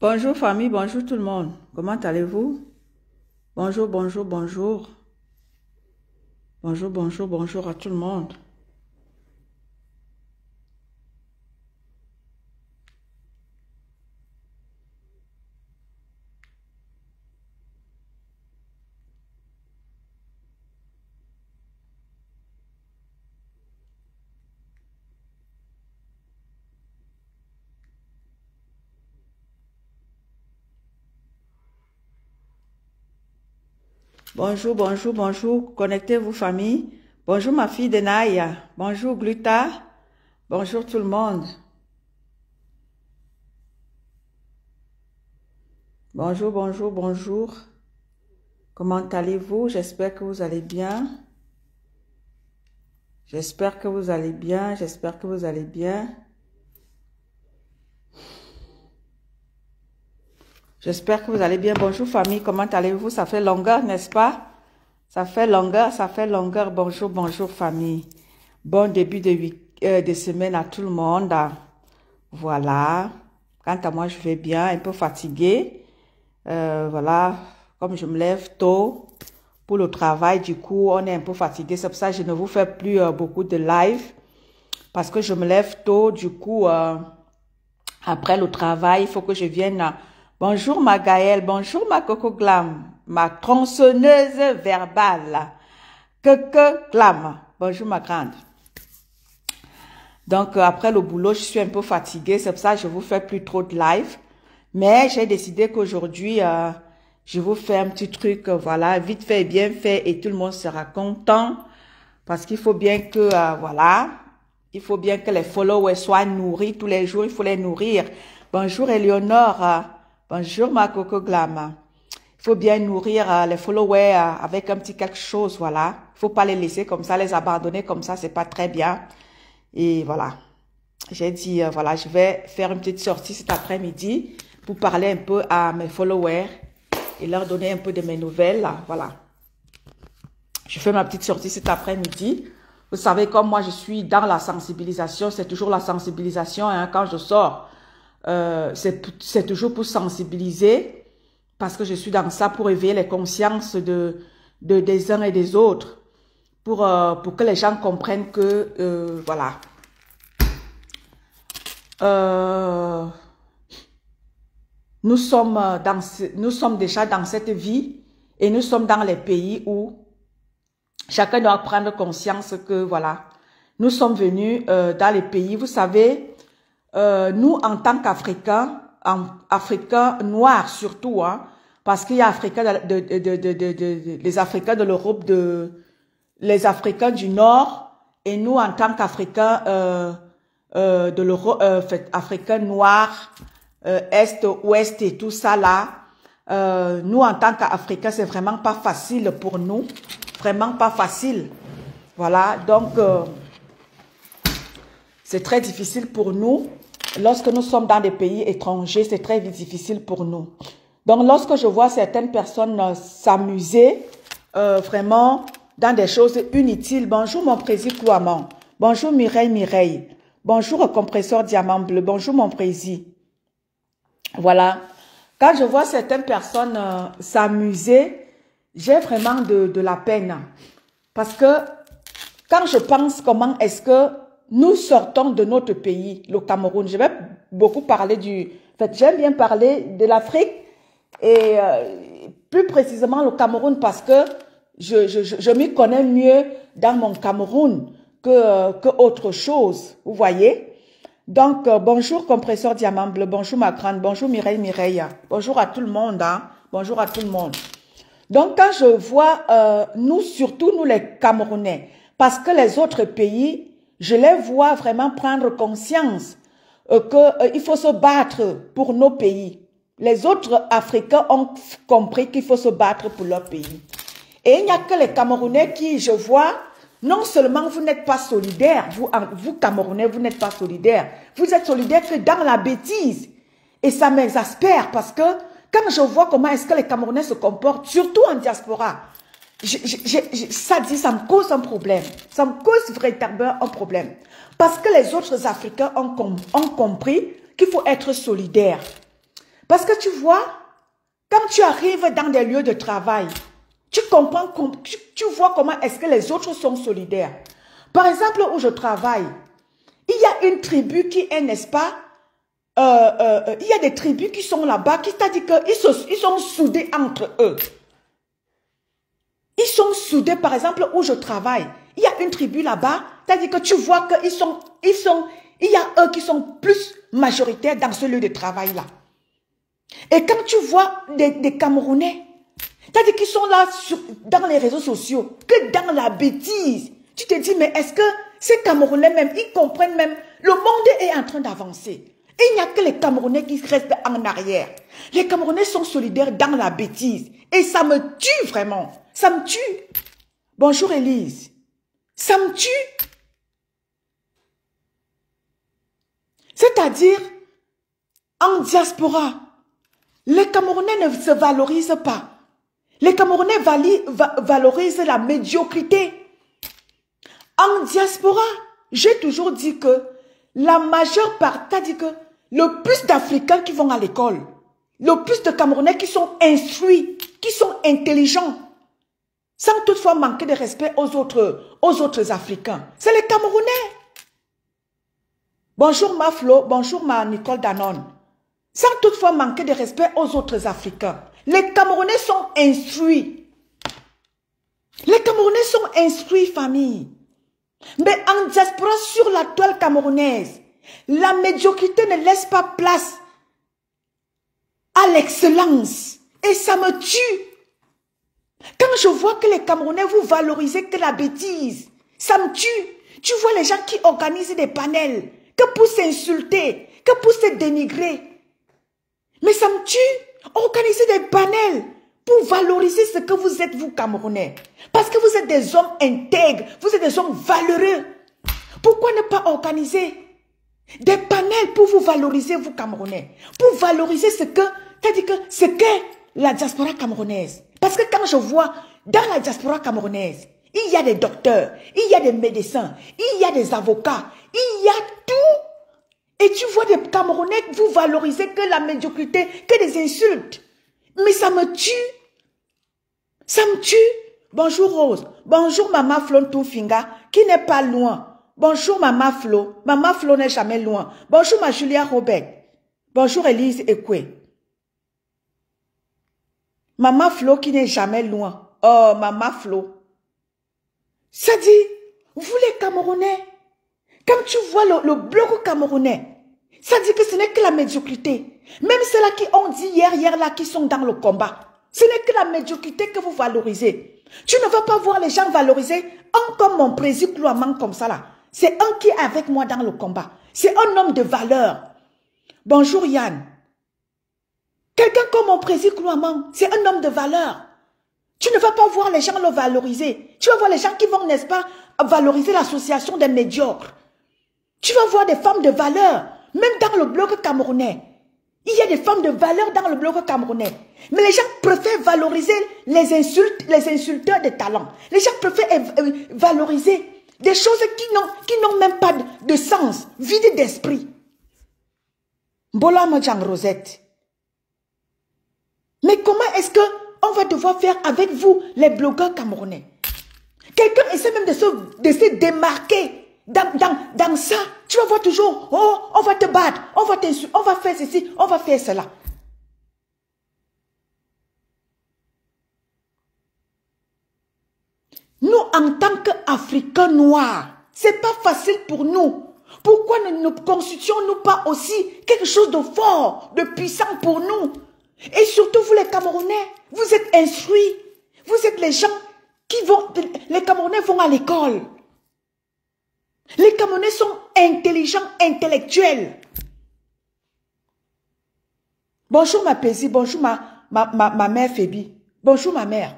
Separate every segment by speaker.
Speaker 1: Bonjour famille, bonjour tout le monde. Comment allez-vous? Bonjour, bonjour, bonjour. Bonjour, bonjour, bonjour à tout le monde. Bonjour, bonjour, bonjour. Connectez-vous famille. Bonjour ma fille Denaya. Bonjour Gluta. Bonjour tout le monde. Bonjour, bonjour, bonjour. Comment allez-vous? J'espère que vous allez bien. J'espère que vous allez bien. J'espère que vous allez bien. J'espère que vous allez bien. Bonjour famille, comment allez-vous? Ça fait longueur, n'est-ce pas? Ça fait longueur, ça fait longueur. Bonjour, bonjour famille. Bon début de semaine à tout le monde. Voilà. Quant à moi, je vais bien, un peu fatiguée. Voilà, comme je me lève tôt pour le travail, du coup, on est un peu fatigué. C'est pour ça que je ne vous fais plus beaucoup de live. Parce que je me lève tôt, du coup, après le travail, il faut que je vienne. Bonjour ma Gaëlle, bonjour ma Coco Glam, ma tronçonneuse verbale. Coco Glam, bonjour ma grande. Donc après le boulot, je suis un peu fatiguée, c'est pour ça que je vous fais plus trop de live. Mais j'ai décidé qu'aujourd'hui, je vous fais un petit truc, voilà, vite fait et bien fait et tout le monde sera content. Parce qu'il faut bien que, voilà, il faut bien que les followers soient nourris tous les jours, il faut les nourrir. Bonjour Eleonore, bonjour ma Coco Glam. Il faut bien nourrir les followers avec un petit quelque chose, voilà. Il faut pas les laisser comme ça, les abandonner comme ça, c'est pas très bien. Et voilà. J'ai dit, voilà, je vais faire une petite sortie cet après-midi pour parler un peu à mes followers et leur donner un peu de mes nouvelles, voilà. Je fais ma petite sortie cet après-midi. Vous savez, comme moi, je suis dans la sensibilisation, c'est toujours la sensibilisation, hein, quand je sors. C'est toujours pour sensibiliser, parce que je suis dans ça pour éveiller les consciences des uns et des autres, pour que les gens comprennent que, voilà. Nous sommes déjà dans cette vie et nous sommes dans les pays où chacun doit prendre conscience que, voilà, nous sommes venus dans les pays, vous savez, nous, en tant qu'Africains, Africains noirs surtout, hein, parce qu'il y a les Africains de l'Europe, les Africains du Nord, et nous, en tant qu'Africains de l'Europe, Africains noirs, Est, Ouest et tout ça là, nous, en tant qu'Africains, c'est vraiment pas facile pour nous, vraiment pas facile. Voilà, donc, c'est très difficile pour nous. Lorsque nous sommes dans des pays étrangers, c'est très difficile pour nous. Donc, lorsque je vois certaines personnes s'amuser vraiment dans des choses inutiles. Bonjour mon président Kouaman. Bonjour Mireille. Bonjour compresseur diamant bleu. Bonjour mon président. Voilà. Quand je vois certaines personnes s'amuser, j'ai vraiment de la peine. Parce que quand je pense comment est-ce que nous sortons de notre pays, le Cameroun. Je vais beaucoup parler En fait, j'aime bien parler de l'Afrique et plus précisément le Cameroun parce que je m'y connais mieux dans mon Cameroun que autre chose. Vous voyez? Donc, bonjour compresseur diamant bleu, bonjour ma grande, bonjour Mireille. Bonjour à tout le monde, hein? Bonjour à tout le monde. Donc, quand je vois, surtout nous les Camerounais, parce que les autres pays, je les vois vraiment prendre conscience qu'il faut se battre pour nos pays. Les autres Africains ont compris qu'il faut se battre pour leur pays. Et il n'y a que les Camerounais qui, je vois, non seulement vous n'êtes pas solidaires, vous Camerounais, vous n'êtes pas solidaires. Vous êtes solidaires que dans la bêtise. Et ça m'exaspère parce que quand je vois comment est-ce que les Camerounais se comportent, surtout en diaspora, ça me cause un problème. Ça me cause véritablement un problème. Parce que les autres Africains ont compris qu'il faut être solidaire. Parce que tu vois, quand tu arrives dans des lieux de travail, tu comprends, tu vois comment est-ce que les autres sont solidaires. Par exemple, où je travaille, il y a une tribu qui est, n'est-ce pas, il y a des tribus qui sont là-bas, qui t'a dit qu'ils sont soudés entre eux. Ils sont soudés, par exemple, où je travaille. Il y a une tribu là-bas, c'est-à-dire que tu vois il y a eux qui sont plus majoritaires dans ce lieu de travail-là. Et quand tu vois des Camerounais, c'est-à-dire qu'ils sont là dans les réseaux sociaux, que dans la bêtise, tu te dis, mais est-ce que ces Camerounais même, ils comprennent même, le monde est en train d'avancer. Et il n'y a que les Camerounais qui restent en arrière. Les Camerounais sont solidaires dans la bêtise. Et ça me tue vraiment. Ça me tue. Bonjour Élise. Ça me tue. C'est-à-dire, en diaspora, les Camerounais ne se valorisent pas. Les Camerounais valorisent la médiocrité. En diaspora, j'ai toujours dit que la majeure partie, c'est-à-dire que le plus d'Africains qui vont à l'école, le plus de Camerounais qui sont instruits, qui sont intelligents, sans toutefois manquer de respect aux autres Africains, c'est les Camerounais. Bonjour ma Flo, bonjour ma Nicole Danone. Sans toutefois manquer de respect aux autres Africains. Les Camerounais sont instruits. Les Camerounais sont instruits, famille. Mais en diaspora, sur la toile camerounaise, la médiocrité ne laisse pas place à l'excellence. Et ça me tue. Quand je vois que les Camerounais, vous valorisez que la bêtise, ça me tue. Tu vois les gens qui organisent des panels, que pour s'insulter, que pour se dénigrer. Mais ça me tue. Organisez des panels pour valoriser ce que vous êtes, vous, Camerounais. Parce que vous êtes des hommes intègres, vous êtes des hommes valeureux. Pourquoi ne pas organiser des panels pour vous valoriser, vous, Camerounais? Pour valoriser ce qu'est la diaspora camerounaise. Parce que quand je vois dans la diaspora camerounaise, il y a des docteurs, il y a des médecins, il y a des avocats, il y a tout. Et tu vois des Camerounais, vous valorisez que la médiocrité, que des insultes. Mais ça me tue. Ça me tue. Bonjour Rose. Bonjour Maman Flo Toufinga, qui n'est pas loin. Bonjour Maman Flo. Maman Flo n'est jamais loin. Bonjour ma Julia Robert. Bonjour Elise Ekwe. Maman Flo qui n'est jamais loin. Oh, Maman Flo. Ça dit, vous les Camerounais, quand tu vois le bloc camerounais, ça dit que ce n'est que la médiocrité. Même ceux-là qui ont dit hier là, qui sont dans le combat, ce n'est que la médiocrité que vous valorisez. Tu ne vas pas voir les gens valoriser un comme mon président Klouamang comme ça là. C'est un qui est avec moi dans le combat. C'est un homme de valeur. Bonjour Yann. Quelqu'un comme mon président Klouamang, c'est un homme de valeur. Tu ne vas pas voir les gens le valoriser. Tu vas voir les gens qui vont, n'est-ce pas, valoriser l'association des médiocres. Tu vas voir des femmes de valeur, même dans le bloc camerounais. Il y a des femmes de valeur dans le bloc camerounais. Mais les gens préfèrent valoriser les insulteurs de talent. Les gens préfèrent valoriser des choses qui n'ont même pas de sens, vides d'esprit. Bola Mojang Rosette. Mais comment est-ce qu'on va devoir faire avec vous, les blogueurs camerounais? Quelqu'un essaie même de se démarquer dans ça. Tu vas voir toujours, oh, on va te battre, on va t'insulter, on va faire ceci, on va faire cela. Nous, en tant qu'Africains noirs, c'est pas facile pour nous. Pourquoi ne constituons-nous pas aussi quelque chose de fort, de puissant pour nous? Et surtout vous les Camerounais, vous êtes instruits. Vous êtes les gens qui vont, les Camerounais vont à l'école. Les Camerounais sont intelligents, intellectuels. Bonjour ma Pési, bonjour ma mère Fébi. Bonjour ma mère.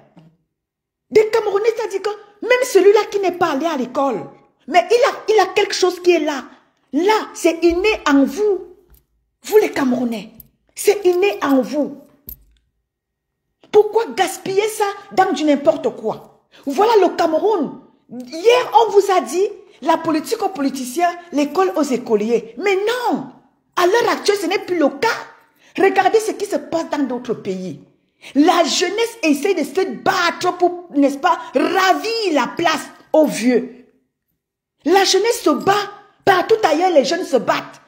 Speaker 1: Des Camerounais, ça dit que même celui-là qui n'est pas allé à l'école, mais il a quelque chose qui est là. Là, c'est inné en vous. Vous les Camerounais, c'est inné en vous. Pourquoi gaspiller ça dans du n'importe quoi? Voilà le Cameroun. Hier, on vous a dit la politique aux politiciens, l'école aux écoliers. Mais non, à l'heure actuelle, ce n'est plus le cas. Regardez ce qui se passe dans d'autres pays. La jeunesse essaie de se battre pour, n'est-ce pas, ravir la place aux vieux. La jeunesse se bat. Partout ailleurs, les jeunes se battent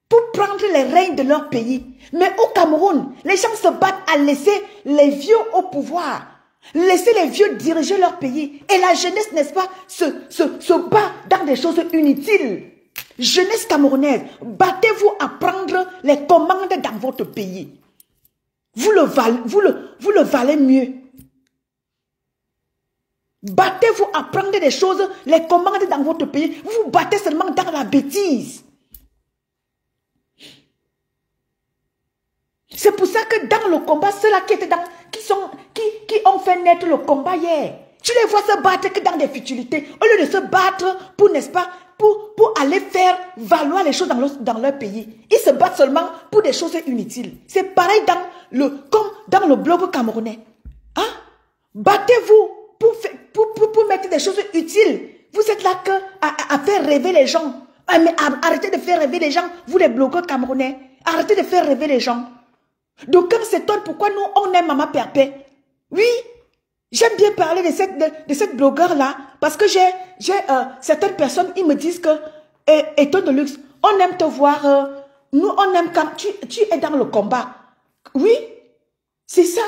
Speaker 1: pour prendre les règnes de leur pays. Mais au Cameroun, les gens se battent à laisser les vieux au pouvoir. Laisser les vieux diriger leur pays. Et la jeunesse, n'est-ce pas, se bat dans des choses inutiles. Jeunesse camerounaise, battez-vous à prendre les commandes dans votre pays. Vous le valez mieux. Battez-vous à prendre des choses, les commandes dans votre pays. Vous vous battez seulement dans la bêtise. C'est pour ça que dans le combat, ceux-là qui ont fait naître le combat hier, tu les vois se battre que dans des futilités, au lieu de se battre pour, n'est-ce pas, pour aller faire valoir les choses dans leur pays. Ils se battent seulement pour des choses inutiles. C'est pareil comme dans le bloc camerounais. Hein? Battez-vous pour mettre des choses utiles. Vous êtes là à faire rêver les gens. Mais arrêtez de faire rêver les gens, vous les blogueurs camerounais. Arrêtez de faire rêver les gens. Donc, quand s'étonne pourquoi nous, on aime Maman Perpé. Oui, j'aime bien parler de cette blogueur-là, parce que j'ai certaines personnes, ils me disent que, Éton de luxe, on aime te voir, nous, on aime quand tu es dans le combat. Oui, c'est ça.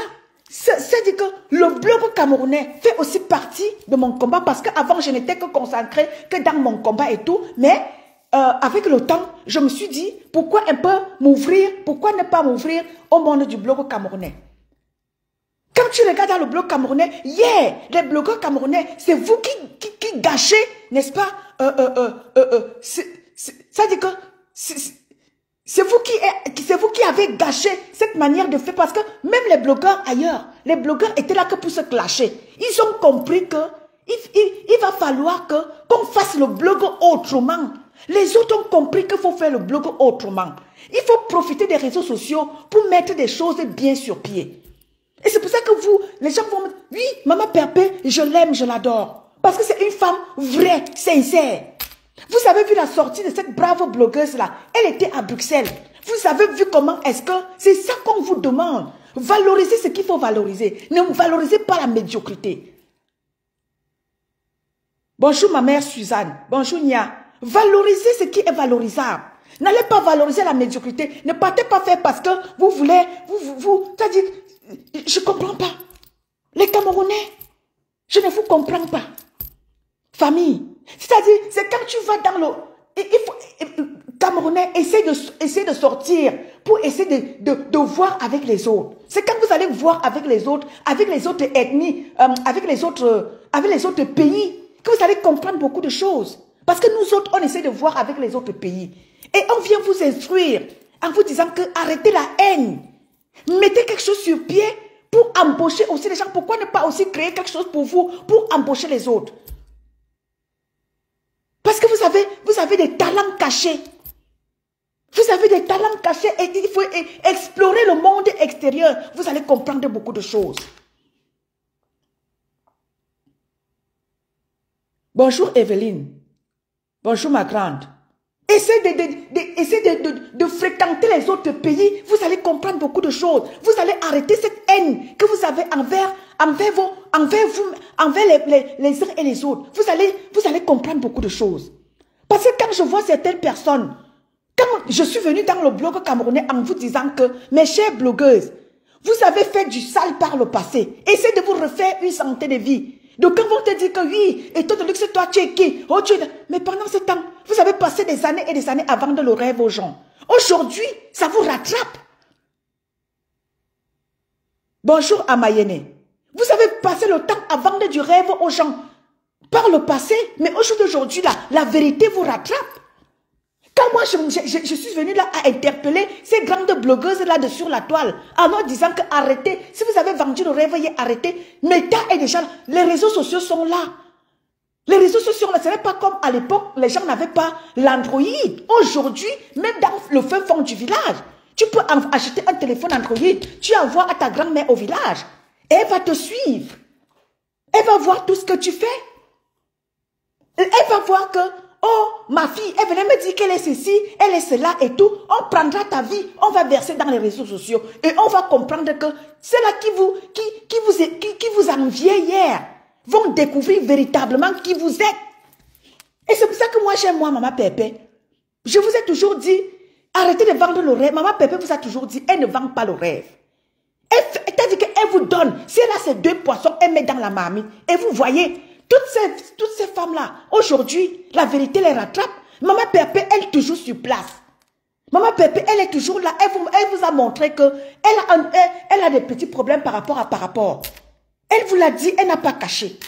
Speaker 1: C'est-à-dire que le blog camerounais fait aussi partie de mon combat, parce qu'avant, je n'étais que concentrée que dans mon combat et tout, mais avec le temps, je me suis dit, pourquoi un peu m'ouvrir, pourquoi ne pas m'ouvrir au monde du blog camerounais? Quand tu regardes dans le blog camerounais, les blogueurs camerounais, c'est vous qui gâchez, n'est-ce pas? C'est-à-dire que c'est vous qui avez gâché cette manière de faire, parce que même les blogueurs ailleurs, les blogueurs étaient là que pour se clasher. Ils ont compris que il va falloir qu'on fasse le blog autrement. Les autres ont compris qu'il faut faire le blog autrement. Il faut profiter des réseaux sociaux pour mettre des choses bien sur pied. Et c'est pour ça que les gens vont me dire, oui, Maman Perpé, je l'aime, je l'adore. Parce que c'est une femme vraie, sincère. Vous avez vu la sortie de cette brave blogueuse-là. Elle était à Bruxelles. Vous avez vu comment est-ce que c'est ça qu'on vous demande. Valorisez ce qu'il faut valoriser. Ne valorisez pas la médiocrité. Bonjour ma mère Suzanne. Bonjour Nia. Valorisez ce qui est valorisable. N'allez pas valoriser la médiocrité. Ne partez pas faire parce que vous voulez, c'est-à-dire, je ne comprends pas. Les Camerounais, je ne vous comprends pas. Famille, c'est-à-dire, c'est quand tu vas dans le... Camerounais, essayez de sortir pour essayer de voir avec les autres. C'est quand vous allez voir avec les autres ethnies, avec les autres pays, que vous allez comprendre beaucoup de choses. Parce que nous autres, on essaie de voir avec les autres pays. Et on vient vous instruire en vous disant que arrêtez la haine. Mettez quelque chose sur pied pour embaucher aussi les gens. Pourquoi ne pas aussi créer quelque chose pour vous, pour embaucher les autres? Parce que vous avez des talents cachés. Vous avez des talents cachés et il faut explorer le monde extérieur. Vous allez comprendre beaucoup de choses. Bonjour Evelyne. Bonjour ma grande. Essayez de fréquenter les autres pays. Vous allez comprendre beaucoup de choses. Vous allez arrêter cette haine que vous avez envers les uns et les autres. Vous allez comprendre beaucoup de choses. Parce que quand je vois certaines personnes, quand je suis venue dans le blog camerounais en vous disant que, mes chères blogueuses, vous avez fait du sale par le passé. Essayez de vous refaire une santé de vie. Donc quand on te dit que oui, et toi de luxe, toi tu es qui? Oh, mais pendant ce temps, vous avez passé des années et des années à vendre le rêve aux gens. Aujourd'hui, ça vous rattrape. Bonjour Amayene. Vous avez passé le temps à vendre du rêve aux gens par le passé, mais aujourd'hui, la vérité vous rattrape. Quand moi, je suis venue là à interpeller ces grandes blogueuses là sur la toile, en leur disant que arrêtez, si vous avez vendu le rêve, arrêtez. Meta est déjà là. Les réseaux sociaux sont là. Les réseaux sociaux, ce n'est pas comme à l'époque, les gens n'avaient pas l'Android. Aujourd'hui, même dans le fin fond du village, tu peux acheter un téléphone Android, tu envoies à ta grand-mère au village, et elle va te suivre. Elle va voir tout ce que tu fais. Elle va voir que oh, ma fille, elle venait me dire qu'elle est ceci, elle est cela et tout. On prendra ta vie, on va verser dans les réseaux sociaux et on va comprendre que ceux-là qui vous enviaient hier vont découvrir véritablement qui vous êtes. Et c'est pour ça que moi, j'aime moi, Maman Pépé. Je vous ai toujours dit, arrêtez de vendre le rêve. Maman Pépé vous a toujours dit, elle ne vend pas le rêve. Elle t'a dit qu'elle vous donne. Si elle a ces 2 poissons, elle met dans la marmite. Et vous voyez, toutes ces femmes-là, aujourd'hui, la vérité les rattrape. Maman Pépé, elle est toujours sur place. Maman Pépé, elle est toujours là. Elle vous a montré qu'elle a des petits problèmes par rapport. Elle vous l'a dit, elle n'a pas caché.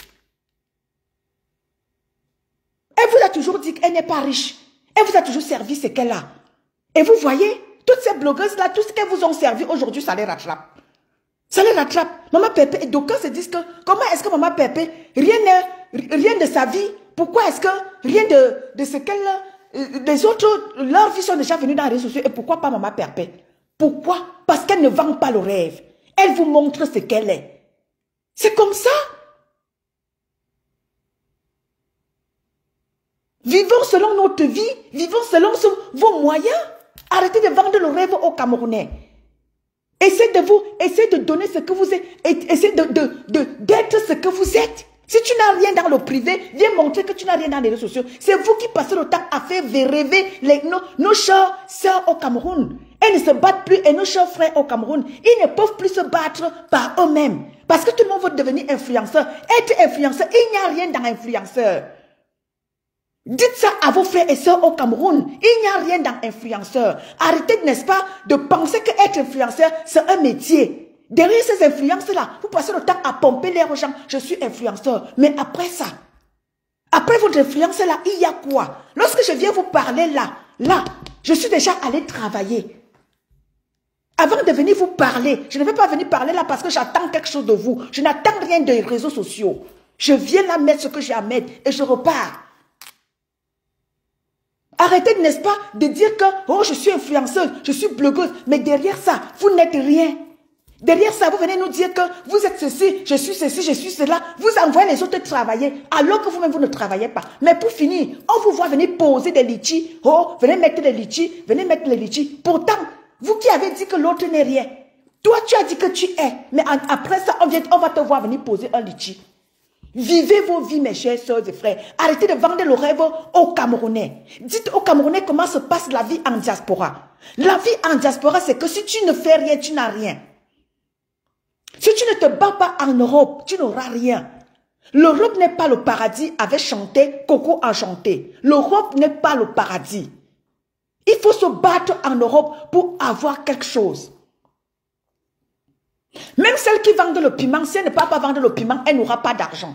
Speaker 1: Elle vous a toujours dit qu'elle n'est pas riche. Elle vous a toujours servi ce qu'elle a. Et vous voyez, toutes ces blogueuses-là, tout ce qu'elles vous ont servi aujourd'hui, ça les rattrape. Ça les rattrape. Maman Pépé, et d'aucuns se disent que, comment est-ce que Maman Pépé, rien de sa vie, pourquoi est-ce que rien de ce qu'elle, les autres, leurs vies sont déjà venues dans les réseaux sociaux, et pourquoi pas Maman Pépé? Pourquoi? Parce qu'elle ne vend pas le rêve. Elle vous montre ce qu'elle est. C'est comme ça. Vivons selon notre vie, vivons selon vos moyens. Arrêtez de vendre le rêve aux Camerounais. Essayez de donner ce que vous êtes, essayez d'être ce que vous êtes. Si tu n'as rien dans le privé, viens montrer que tu n'as rien dans les réseaux sociaux. C'est vous qui passez le temps à faire rêver nos chers sœurs au Cameroun. Elles ne se battent plus et nos chers frères au Cameroun, ils ne peuvent plus se battre par eux-mêmes. Parce que tout le monde veut devenir influenceur. Être influenceur, il n'y a rien dans influenceur. Dites ça à vos frères et sœurs au Cameroun. Il n'y a rien dans influenceur. Arrêtez, n'est-ce pas, de penser que être influenceur, c'est un métier. Derrière ces influences-là, vous passez le temps à pomper l'air aux gens. Je suis influenceur. Mais après ça, après votre influence-là, il y a quoi? Lorsque je viens vous parler là, je suis déjà allé travailler. Avant de venir vous parler, je ne vais pas venir parler là parce que j'attends quelque chose de vous. Je n'attends rien des réseaux sociaux. Je viens là mettre ce que j'ai à mettre et je repars. Arrêtez, n'est-ce pas, de dire que oh, je suis influenceuse, je suis blogueuse, mais derrière ça, vous n'êtes rien. Derrière ça, vous venez nous dire que vous êtes ceci, je suis cela. Vous envoyez les autres travailler, alors que vous-même, vous ne travaillez pas. Mais pour finir, on vous voit venir poser des litchis. Oh, venez mettre des litchis, venez mettre les litchis. Pourtant, vous qui avez dit que l'autre n'est rien, toi, tu as dit que tu es. Mais après ça, on va te voir venir poser un litchi. Vivez vos vies, mes chers sœurs et frères. Arrêtez de vendre le rêve aux Camerounais. Dites aux Camerounais comment se passe la vie en diaspora. La vie en diaspora, c'est que si tu ne fais rien, tu n'as rien. Si tu ne te bats pas en Europe, tu n'auras rien. L'Europe n'est pas le paradis, avait chanté Coco Enchanté. L'Europe n'est pas le paradis. Il faut se battre en Europe pour avoir quelque chose. Même celle qui vend le piment, si elle ne peut pas vendre le piment, elle n'aura pas d'argent.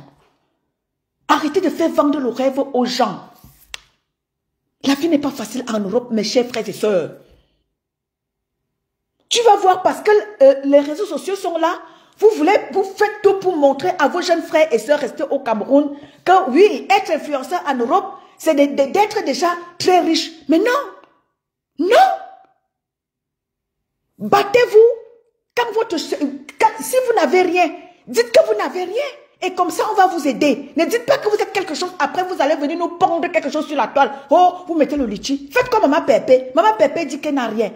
Speaker 1: Arrêtez de faire vendre le rêve aux gens. La vie n'est pas facile en Europe, mes chers frères et sœurs. Tu vas voir parce que les réseaux sociaux sont là. Vous faites tout pour montrer à vos jeunes frères et sœurs restés au Cameroun que oui, être influenceur en Europe, c'est d'être déjà très riche. Mais non, non. Battez-vous. Si vous n'avez rien, dites que vous n'avez rien. Et comme ça, on va vous aider. Ne dites pas que vous êtes quelque chose. Après, vous allez venir nous pondre quelque chose sur la toile. Oh, vous mettez le litchi. Faites comme Maman Pépé. Maman Pépé dit qu'elle n'a rien.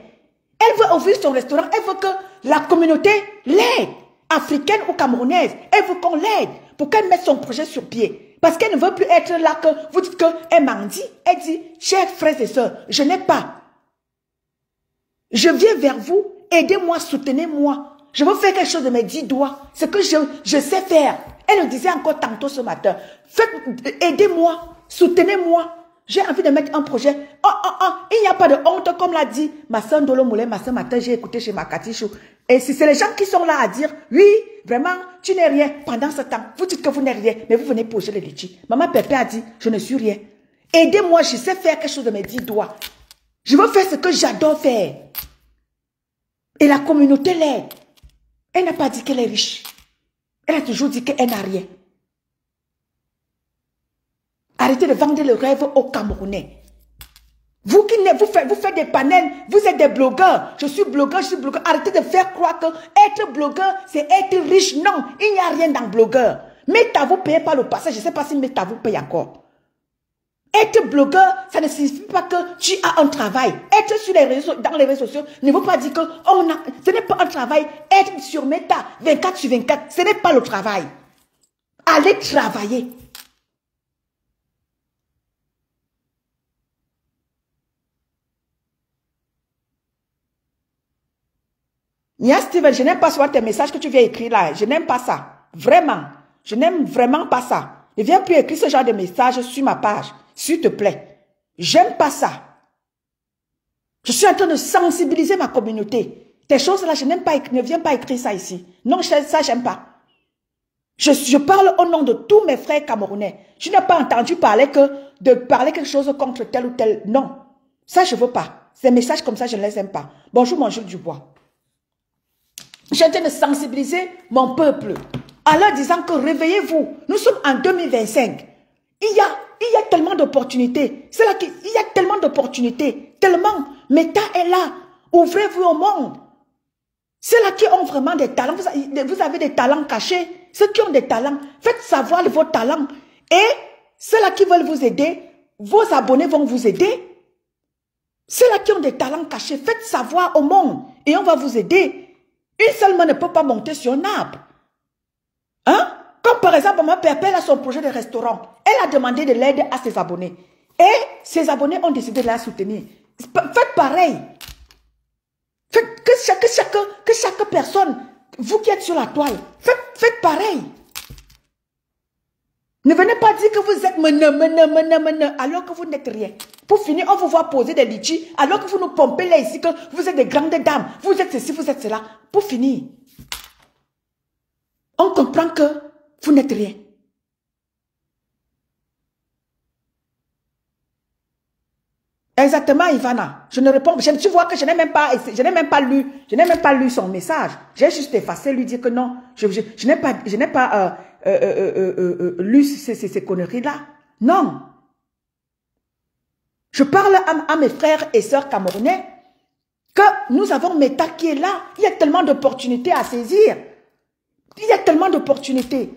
Speaker 1: Elle veut ouvrir son restaurant. Elle veut que la communauté l'aide. Africaine ou camerounaise. Elle veut qu'on l'aide pour qu'elle mette son projet sur pied. Parce qu'elle ne veut plus être là que vous dites qu'elle mendie. Elle dit, chers frères et sœurs, je n'ai pas. Je viens vers vous. Aidez-moi, soutenez-moi. Je veux faire quelque chose de mes 10 doigts. Ce que je sais faire. Elle le disait encore tantôt ce matin. Aidez-moi, soutenez-moi. J'ai envie de mettre un projet. Il n'y a pas de honte, comme l'a dit ma soeur Ndolo Moulin. Ma soeur matin, j'ai écouté chez Makatichou. Et si c'est les gens qui sont là à dire, oui, vraiment, tu n'es rien. Pendant ce temps, vous dites que vous n'êtes rien, mais vous venez poser les litchis. Maman Pépé a dit, je ne suis rien. Aidez-moi, je sais faire quelque chose de mes 10 doigts. Je veux faire ce que j'adore faire. Et la communauté l'aide. Elle n'a pas dit qu'elle est riche. Elle a toujours dit qu'elle n'a rien. Arrêtez de vendre le rêve aux Camerounais. Vous faites des panels, vous êtes des blogueurs. Je suis blogueur, je suis blogueur. Arrêtez de faire croire que être blogueur, c'est être riche. Non, il n'y a rien dans blogueur. Metavou paye pas le passage. Je ne sais pas si Metavou paye encore. Être blogueur, ça ne signifie pas que tu as un travail. Être sur les réseaux, dans les réseaux sociaux ne veut pas dire que ce n'est pas un travail. Être sur Meta 24 sur 24, ce n'est pas le travail. Allez travailler. Nia Steven, je n'aime pas voir tes messages que tu viens écrire là. Je n'aime pas ça. Vraiment. Je n'aime vraiment pas ça. Ne viens plus écrire ce genre de messages sur ma page. S'il te plaît. J'aime pas ça. Je suis en train de sensibiliser ma communauté. Tes choses-là, je n'aime pas, ne viens pas écrire ça ici. Non, ça, j'aime pas. Je parle au nom de tous mes frères camerounais. Je n'ai pas entendu parler de parler quelque chose contre tel ou tel. Non. Ça, je veux pas. Ces messages comme ça, je ne les aime pas. Bonjour, mon Jules Dubois. Je suis en train de sensibiliser mon peuple. En leur disant que réveillez-vous. Nous sommes en 2025. Il y a tellement d'opportunités. C'est là qu'il y a tellement d'opportunités. Tellement. Meta est là. Ouvrez-vous au monde. C'est là qui ont vraiment des talents. Vous avez des talents cachés. Ceux qui ont des talents, faites savoir vos talents. Et ceux là qui veulent vous aider, vos abonnés vont vous aider. Ceux là qui ont des talents cachés, faites savoir au monde. Et on va vous aider. Une seule main ne peut pas monter sur un arbre. Hein? Comme par exemple, ma père a son projet de restaurant. Elle a demandé de l'aide à ses abonnés. Et ses abonnés ont décidé de la soutenir. Faites pareil. Faites que chaque personne, vous qui êtes sur la toile, faites pareil. Ne venez pas dire que vous êtes mene, alors que vous n'êtes rien. Pour finir, on vous voit poser des litchis, alors que vous nous pompez là ici, que vous êtes des grandes dames. Vous êtes ceci, vous êtes cela. Pour finir, on comprend que vous n'êtes rien. Exactement, Ivana. Je ne réponds. Tu vois que je n'ai même pas lu son message. J'ai juste effacé, lui dire que non, je n'ai pas lu ces conneries-là. Non. Je parle à mes frères et sœurs camerounais que nous avons Meta qui est là. Il y a tellement d'opportunités à saisir. Il y a tellement d'opportunités.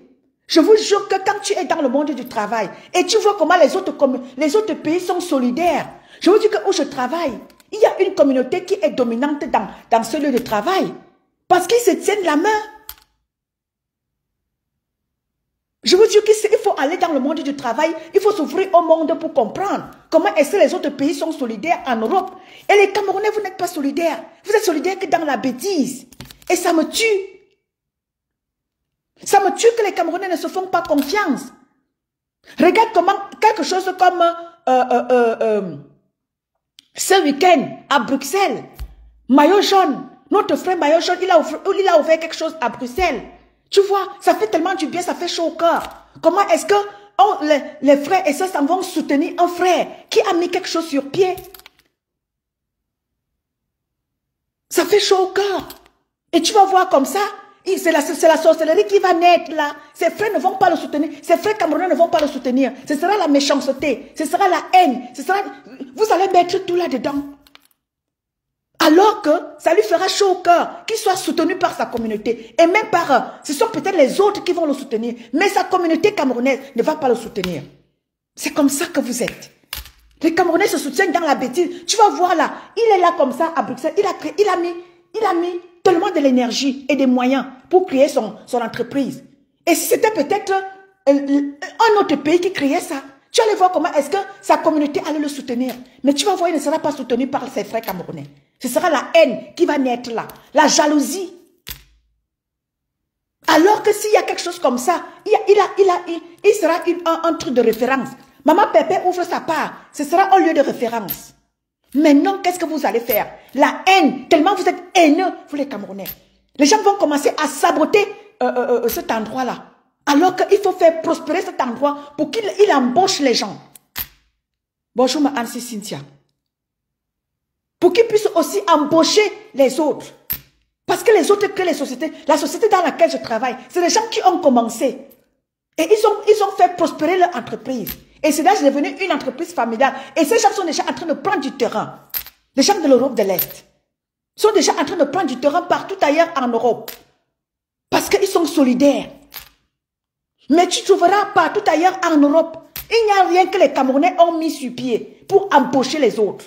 Speaker 1: Je vous jure que quand tu es dans le monde du travail et tu vois comment les autres pays sont solidaires, je vous dis que où je travaille, il y a une communauté qui est dominante dans ce lieu de travail parce qu'ils se tiennent la main. Je vous dis qu'il faut aller dans le monde du travail, il faut s'ouvrir au monde pour comprendre comment est-ce que les autres pays sont solidaires en Europe. Et les Camerounais, vous n'êtes pas solidaires. Vous êtes solidaires que dans la bêtise. Et ça me tue. Ça me tue que les Camerounais ne se font pas confiance. Regarde comment quelque chose comme ce week-end à Bruxelles, Maillot jaune, notre frère Maillot jaune, il a ouvert quelque chose à Bruxelles. Tu vois, ça fait tellement du bien, ça fait chaud au cœur. Comment est-ce que les frères et sœurs s'en vont soutenir un frère qui a mis quelque chose sur pied? Ça fait chaud au cœur. Et tu vas voir comme ça, c'est la sorcellerie qui va naître là. Ses frères ne vont pas le soutenir. Ses frères camerounais ne vont pas le soutenir. Ce sera la méchanceté. Ce sera la haine. Vous allez mettre tout là-dedans. Alors que ça lui fera chaud au cœur qu'il soit soutenu par sa communauté. Et même par ce sont peut-être les autres qui vont le soutenir. Mais sa communauté camerounaise ne va pas le soutenir. C'est comme ça que vous êtes. Les Camerounais se soutiennent dans la bêtise. Tu vas voir là, il est là comme ça à Bruxelles. Il a mis tellement de l'énergie et des moyens pour créer son entreprise. Et si c'était peut-être un autre pays qui créait ça, tu allais voir comment est-ce que sa communauté allait le soutenir. Mais tu vas voir, il ne sera pas soutenu par ses frères camerounais. Ce sera la haine qui va naître là, la jalousie. Alors que s'il y a quelque chose comme ça, il sera un truc de référence. Maman Pépé ouvre sa part, ce sera un lieu de référence. Maintenant, qu'est-ce que vous allez faire? La haine, tellement vous êtes haineux, vous les Camerounais. Les gens vont commencer à saboter cet endroit-là. Alors qu'il faut faire prospérer cet endroit pour qu'il embauche les gens. Bonjour ma Anne Cynthia. Pour qu'ils puissent aussi embaucher les autres. Parce que les autres créent les sociétés. La société dans laquelle je travaille, c'est les gens qui ont commencé. Et ils ont fait prospérer leur entreprise. Et c'est là que c'est devenu une entreprise familiale. Et ces gens sont déjà en train de prendre du terrain. Les gens de l'Europe de l'Est sont déjà en train de prendre du terrain partout ailleurs en Europe. Parce qu'ils sont solidaires. Mais tu trouveras partout ailleurs en Europe Il n'y a rien que les Camerounais ont mis sur pied pour embaucher les autres.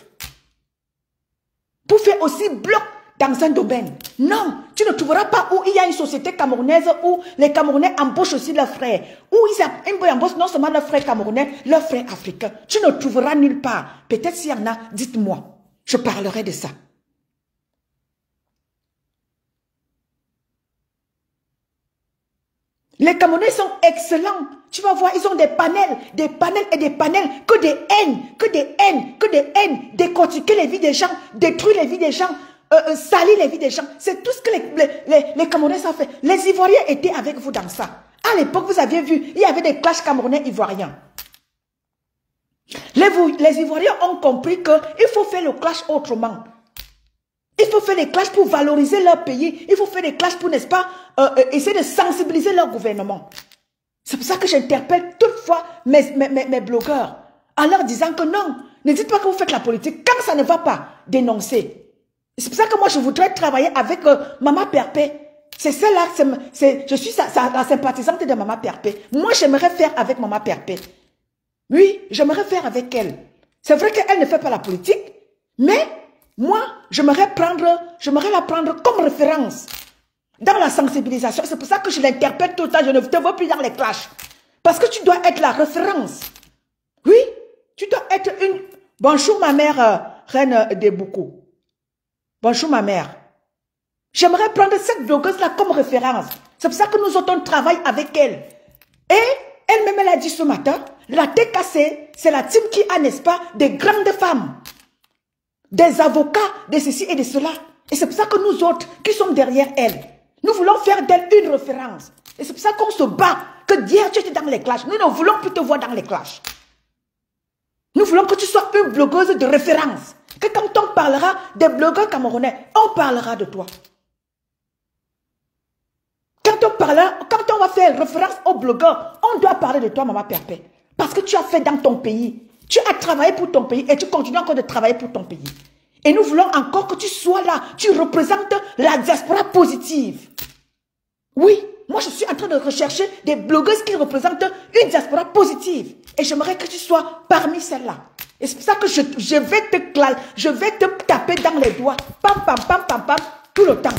Speaker 1: Pour faire aussi bloc dans un domaine. Non, tu ne trouveras pas où il y a une société camerounaise où les Camerounais embauchent aussi leurs frères. Où ils embauchent non seulement leurs frères camerounais, leurs frères africains. Tu ne trouveras nulle part. Peut-être s'il y en a, dites-moi. Je parlerai de ça. Les Camerounais sont excellents. Tu vas voir, ils ont des panels et des panels, que des haines. Décortiquer les vies des gens, détruire les vies des gens, salir les vies des gens. C'est tout ce que les Camerounais savent faire. Les Ivoiriens étaient avec vous dans ça. À l'époque, vous aviez vu, il y avait des clashs camerounais-ivoiriens. Les Ivoiriens ont compris qu'il faut faire le clash autrement. Il faut faire des clashs pour valoriser leur pays. Il faut faire des clashs pour, n'est-ce pas, essayer de sensibiliser leur gouvernement. C'est pour ça que j'interpelle toutefois mes blogueurs en leur disant que non, ne dites pas que vous faites la politique quand ça ne va pas, dénoncer. C'est pour ça que moi je voudrais travailler avec Maman Perpé. C'est celle-là, je suis la sympathisante de Maman Perpé. Moi j'aimerais faire avec Maman Perpé. Oui, j'aimerais faire avec elle. C'est vrai qu'elle ne fait pas la politique, mais moi, j'aimerais la prendre comme référence dans la sensibilisation. C'est pour ça que je l'interpelle tout le temps. Je ne te veux plus dans les clashs. Parce que tu dois être la référence. Oui, tu dois être une... Bonjour ma mère, Reine de Boukou. Bonjour ma mère. J'aimerais prendre cette blogueuse-là comme référence. C'est pour ça que nous autres travaillons avec elle. Et elle-même, elle a dit ce matin, la TKC, c'est la team qui a, n'est-ce pas, des grandes femmes. Des avocats, de ceci et de cela. Et c'est pour ça que nous autres, qui sommes derrière elle, nous voulons faire d'elle une référence. Et c'est pour ça qu'on se bat. Que hier, tu étais dans les clashs. Nous ne voulons plus te voir dans les clashs. Nous voulons que tu sois une blogueuse de référence. Que quand on parlera des blogueurs camerounais, on parlera de toi. Quand on va faire référence aux blogueurs, on doit parler de toi, Maman Perpé. Parce que tu as fait dans ton pays. Tu as travaillé pour ton pays et tu continues encore de travailler pour ton pays. Et nous voulons encore que tu sois là. Tu représentes la diaspora positive. Oui, moi je suis en train de rechercher des blogueuses qui représentent une diaspora positive. Et j'aimerais que tu sois parmi celles-là. Et c'est pour ça que je vais te taper dans les doigts. Pam, pam, pam, pam, pam, tout le temps.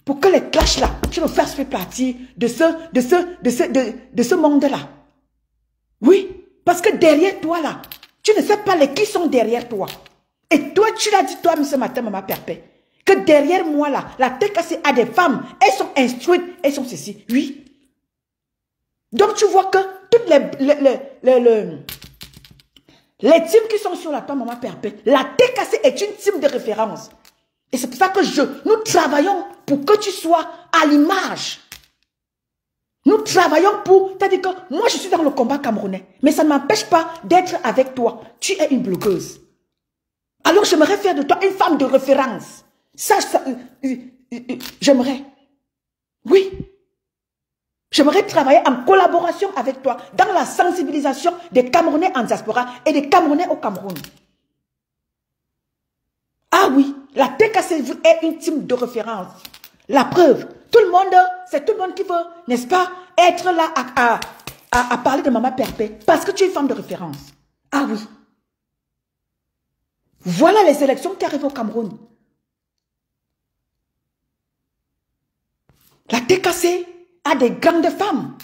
Speaker 1: Pour que les clashs là, tu me fasses partie de ce monde-là. Oui. Parce que derrière toi, là, tu ne sais pas qui sont derrière toi. Et toi, tu l'as dit toi-même ce matin, Maman Perpé, que derrière moi, là, la TKC a des femmes. Elles sont instruites, elles sont ceci. Oui. Donc, tu vois que toutes les teams qui sont sur la table, Maman Perpé, la TKC est une team de référence. Et c'est pour ça que nous travaillons pour que tu sois à l'image. Nous travaillons pour... C'est-à-dire que moi, je suis dans le combat camerounais. Mais ça ne m'empêche pas d'être avec toi. Tu es une blogueuse. Alors, j'aimerais faire de toi une femme de référence. J'aimerais. Oui. J'aimerais travailler en collaboration avec toi dans la sensibilisation des Camerounais en diaspora et des Camerounais au Cameroun. Ah oui, la TKC est une team de référence. La preuve, tout le monde, c'est tout le monde qui veut, n'est-ce pas, être là à parler de Maman Perpé parce que tu es une femme de référence. Ah oui. Voilà les élections qui arrivent au Cameroun. La TKC a des grandes femmes.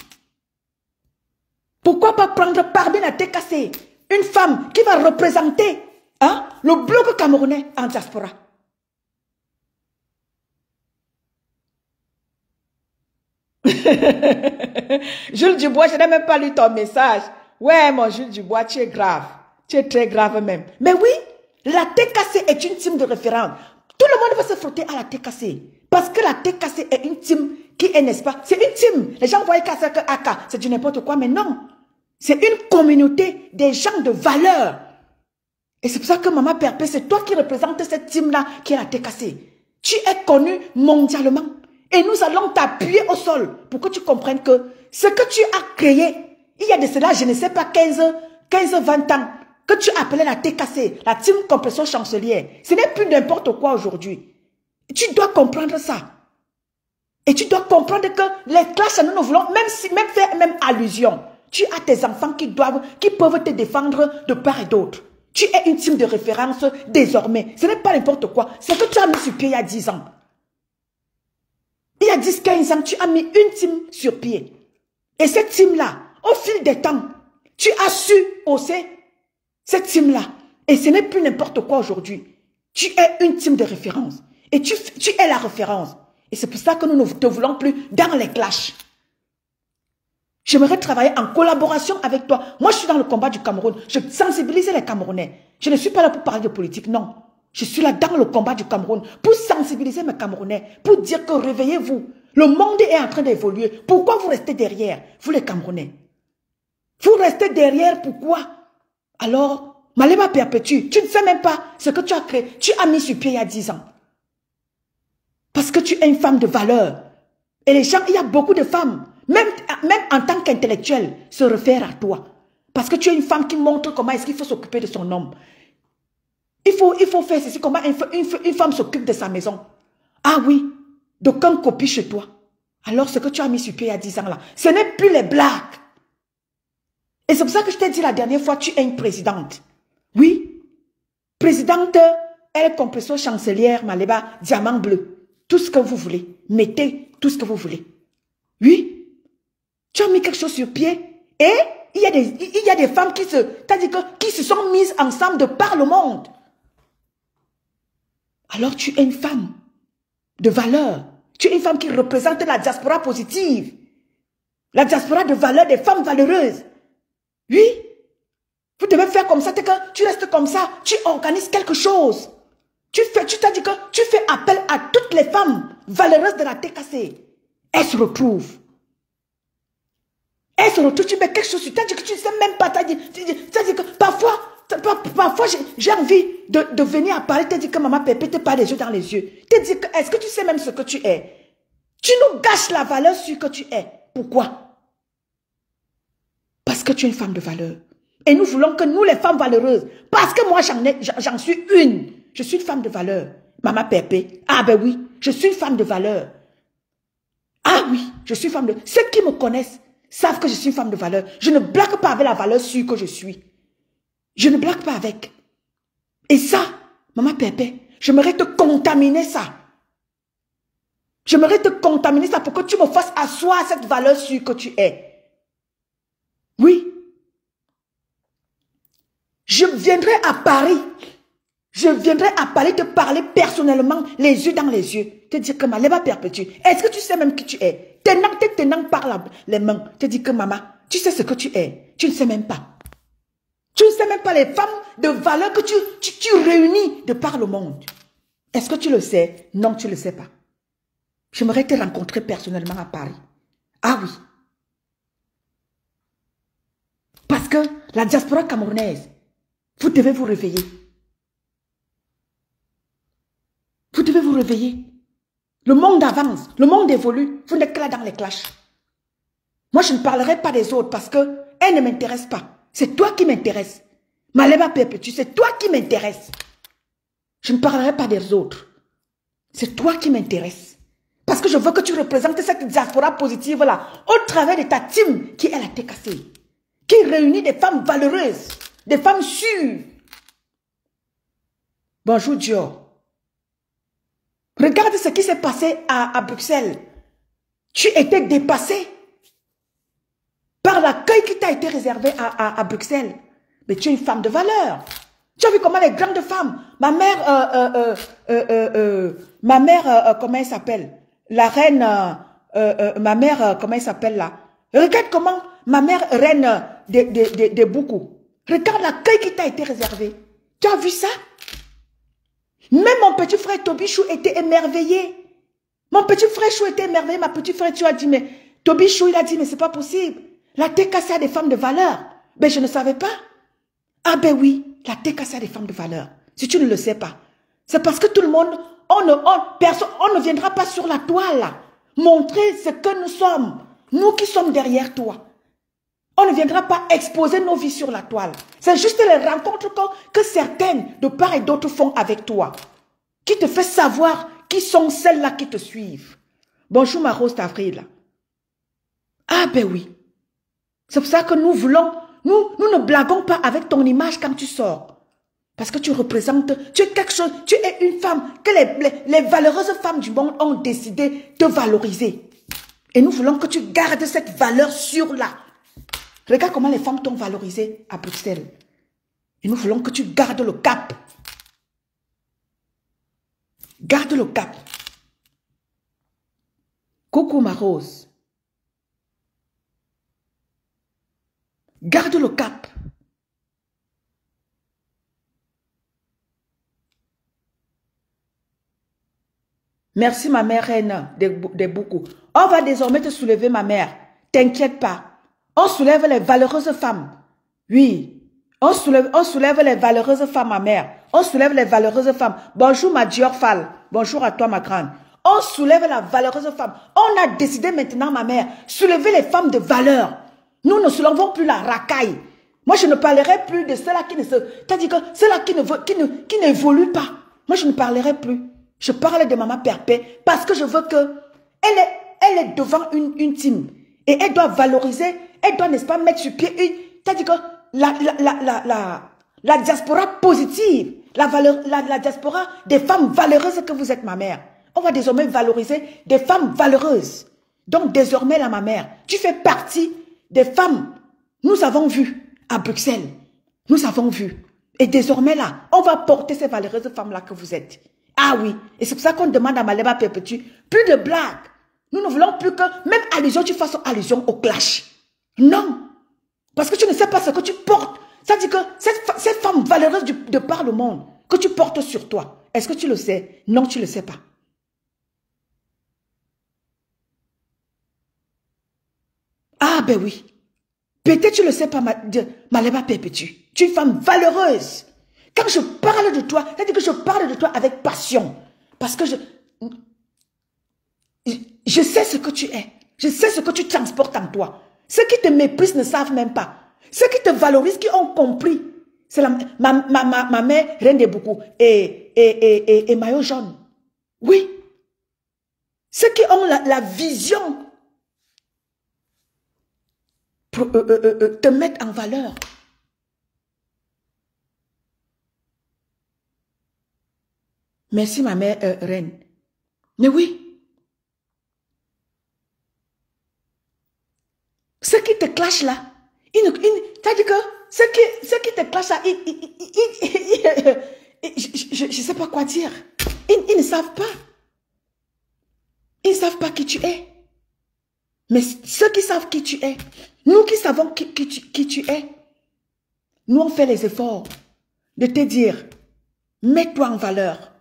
Speaker 1: Pourquoi pas prendre parmi la TKC une femme qui va représenter le bloc camerounais en diaspora? Jules Dubois, je n'ai même pas lu ton message. Ouais, mon Jules Dubois, tu es grave. Tu es très grave même. Mais oui, la TKC est une team de référence. Tout le monde va se frotter à la TKC. Parce que la TKC est une team qui est, n'est-ce pas? C'est une team. Les gens voient que c'est du n'importe quoi, mais non. C'est une communauté des gens de valeur. Et c'est pour ça que Maman Perpé, c'est toi qui représente cette team-là qui est la TKC. Tu es connu mondialement. Et nous allons t'appuyer au sol pour que tu comprennes que ce que tu as créé, il y a de cela, je ne sais pas, 15-20 ans, que tu appelais la TKC, la Team Compression Chancelière. Ce n'est plus n'importe quoi aujourd'hui. Tu dois comprendre ça. Et tu dois comprendre que les classes, nous voulons même faire allusion. Tu as tes enfants qui peuvent te défendre de part et d'autre. Tu es une team de référence désormais. Ce n'est pas n'importe quoi. C'est que tu as mis sur pied il y a 10 ans. Il y a 10-15 ans, tu as mis une team sur pied. Et cette team-là, au fil des temps, tu as su hausser cette team-là. Et ce n'est plus n'importe quoi aujourd'hui. Tu es une team de référence. Et tu es la référence. Et c'est pour ça que nous ne te voulons plus dans les clashs. J'aimerais travailler en collaboration avec toi. Moi, je suis dans le combat du Cameroun. Je sensibilise les Camerounais. Je ne suis pas là pour parler de politique, non. Je suis là dans le combat du Cameroun pour sensibiliser mes Camerounais, pour dire que réveillez-vous. Le monde est en train d'évoluer. Pourquoi vous restez derrière, vous les Camerounais? Vous restez derrière, pourquoi? Alors, Malema perpétue. Tu ne sais même pas ce que tu as créé. Tu as mis sur pied il y a 10 ans. Parce que tu es une femme de valeur. Et les gens, il y a beaucoup de femmes, même en tant qu'intellectuelle, se réfèrent à toi. Parce que tu es une femme qui montre comment est-ce qu'il faut s'occuper de son homme. Il faut faire ceci, comment une femme s'occupe de sa maison. Ah oui, d'aucun copie chez toi. Alors ce que tu as mis sur pied il y a 10 ans là, ce n'est plus les blagues. Et c'est pour ça que je t'ai dit la dernière fois, tu es une présidente. Oui, présidente, elle compresso chancelière, Maleba, diamant bleu. Tout ce que vous voulez. Mettez tout ce que vous voulez. Oui, tu as mis quelque chose sur pied. Et il y a des femmes qui se sont mises ensemble de par le monde. Alors tu es une femme de valeur. Tu es une femme qui représente la diaspora positive. La diaspora de valeur, des femmes valeureuses. Oui. Vous devez faire comme ça. Tu restes comme ça. Tu organises quelque chose. Tu t'as dit que tu fais appel à toutes les femmes valeureuses de la TKC. Elles se retrouvent. Elles se retrouvent. Tu mets quelque chose sur. Tu as dit que tu ne sais même pas. Tu as dit que parfois j'ai envie de venir à parler. Tu as dit que maman Pépé te parle les yeux dans les yeux. Tu as dit que est-ce que tu sais même ce que tu es? Tu nous gâches la valeur sur que tu es. Pourquoi? Parce que tu es une femme de valeur. Et nous voulons que nous, les femmes valeureuses, parce que moi j'en suis une. Je suis une femme de valeur. Maman Pépé. Ah ben oui, je suis une femme de valeur. Ah oui, je suis une femme de... Ceux qui me connaissent savent que je suis une femme de valeur. Je ne blague pas avec la valeur sûre que je suis. Je ne blague pas avec. Et ça, Maman Pépé, j'aimerais te contaminer ça. J'aimerais te contaminer ça pour que tu me fasses asseoir cette valeur sûre que tu es. Oui. Je viendrai à Paris. Je viendrai à Paris te parler personnellement, les yeux dans les yeux. Te dire que Malema perpétue. Est-ce que tu sais même qui tu es? Tenant par les mains. Te dire que maman, tu sais ce que tu es. Tu ne sais même pas. Tu ne sais même pas les femmes de valeur que tu réunis de par le monde. Est-ce que tu le sais? Non, tu ne le sais pas. J'aimerais te rencontrer personnellement à Paris. Ah oui. Parce que la diaspora camerounaise, vous devez vous réveiller. Vous devez vous réveiller. Le monde avance, le monde évolue. Vous n'êtes que là dans les clashs. Moi, je ne parlerai pas des autres parce qu'elles ne m'intéressent pas. C'est toi qui m'intéresse. Malema Perpétue, c'est toi qui m'intéresse. Je ne parlerai pas des autres. C'est toi qui m'intéresse. Parce que je veux que tu représentes cette diaspora positive-là au travers de ta team qui est la TKC. Qui réunit des femmes valeureuses, des femmes sûres. Bonjour Dior. Regarde ce qui s'est passé à Bruxelles. Tu étais dépassé par l'accueil qui t'a été réservé à Bruxelles. Mais tu es une femme de valeur. Tu as vu comment les grandes femmes, ma mère, comment elle s'appelle? La reine, ma mère, comment elle s'appelle là? Regarde comment ma mère, reine de beaucoup. Regarde l'accueil qui t'a été réservé. Tu as vu ça? Même mon petit frère Tobichou était émerveillé. Mon petit frère Chou était émerveillé. Ma petite frère, tu as dit, mais Tobichou, il a dit, mais c'est pas possible. La TKC a des femmes de valeur. Ben, je ne savais pas. Ah ben oui, la TKC a des femmes de valeur. Si tu ne le sais pas. C'est parce que tout le monde, on ne viendra pas sur la toile là, montrer ce que nous sommes. Nous qui sommes derrière toi. On ne viendra pas exposer nos vies sur la toile. C'est juste les rencontres que certaines de part et d'autre font avec toi. Qui te fait savoir qui sont celles-là qui te suivent. Bonjour ma rose d'avril. Ah ben oui. C'est pour ça que nous voulons, nous ne blaguons pas avec ton image quand tu sors. Parce que tu représentes, tu es quelque chose, tu es une femme que les valeureuses femmes du monde ont décidé de valoriser. Et nous voulons que tu gardes cette valeur sur là. Regarde comment les femmes t'ont valorisé à Bruxelles. Et nous voulons que tu gardes le cap. Garde le cap. Coucou ma rose. Garde le cap. Merci ma mère reine des beaucoup. On va désormais te soulever ma mère. T'inquiète pas. On soulève les valeureuses femmes. Oui. On soulève les valeureuses femmes ma mère. On soulève les valeureuses femmes. Bonjour ma Dior Fall. Bonjour à toi ma grande. On soulève la valeureuse femme. On a décidé maintenant ma mère. Soulever les femmes de valeur. Nous ne soulevons plus la racaille. Moi je ne parlerai plus de ceux-là qui ne se... C'est-à-dire que ceux-là qui n'évoluent pas. Moi je ne parlerai plus. Je parle de maman Perpé parce que je veux que elle est devant une team et elle doit valoriser, elle doit n'est-ce pas mettre sur pied une, c'est-à-dire que la diaspora positive, la diaspora des femmes valeureuses que vous êtes ma mère. On va désormais valoriser des femmes valeureuses. Donc désormais là ma mère, tu fais partie des femmes. Nous avons vu à Bruxelles, nous avons vu et désormais là, on va porter ces valeureuses femmes là que vous êtes. Ah oui, et c'est pour ça qu'on demande à Maleba Perpétue, plus de blagues. Nous ne voulons plus que, même allusion, tu fasses allusion au clash. Non, parce que tu ne sais pas ce que tu portes. Ça dit que cette femme valeureuse de par le monde, que tu portes sur toi, est-ce que tu le sais? Non, tu ne le sais pas. Ah ben oui, peut-être tu ne le sais pas, Maleba Perpétue. Tu es une femme valeureuse. Quand je parle de toi, c'est-à-dire que je parle de toi avec passion. Parce que je sais ce que tu es. Je sais ce que tu transportes en toi. Ceux qui te méprisent ne savent même pas. Ceux qui te valorisent, qui ont compris. C'est ma mère, reine des beaucoup, et maillot jaune. Oui. Ceux qui ont la vision pour te mettre en valeur. Merci ma mère reine. Mais oui. Ceux qui te clashent là, c'est-à-dire que ceux qui te clashent là, je ne sais pas quoi dire. Ils ne savent pas. Ils ne savent pas qui tu es. Mais ceux qui savent qui tu es, nous qui savons qui tu es, nous on fait les efforts de te dire, mets-toi en valeur.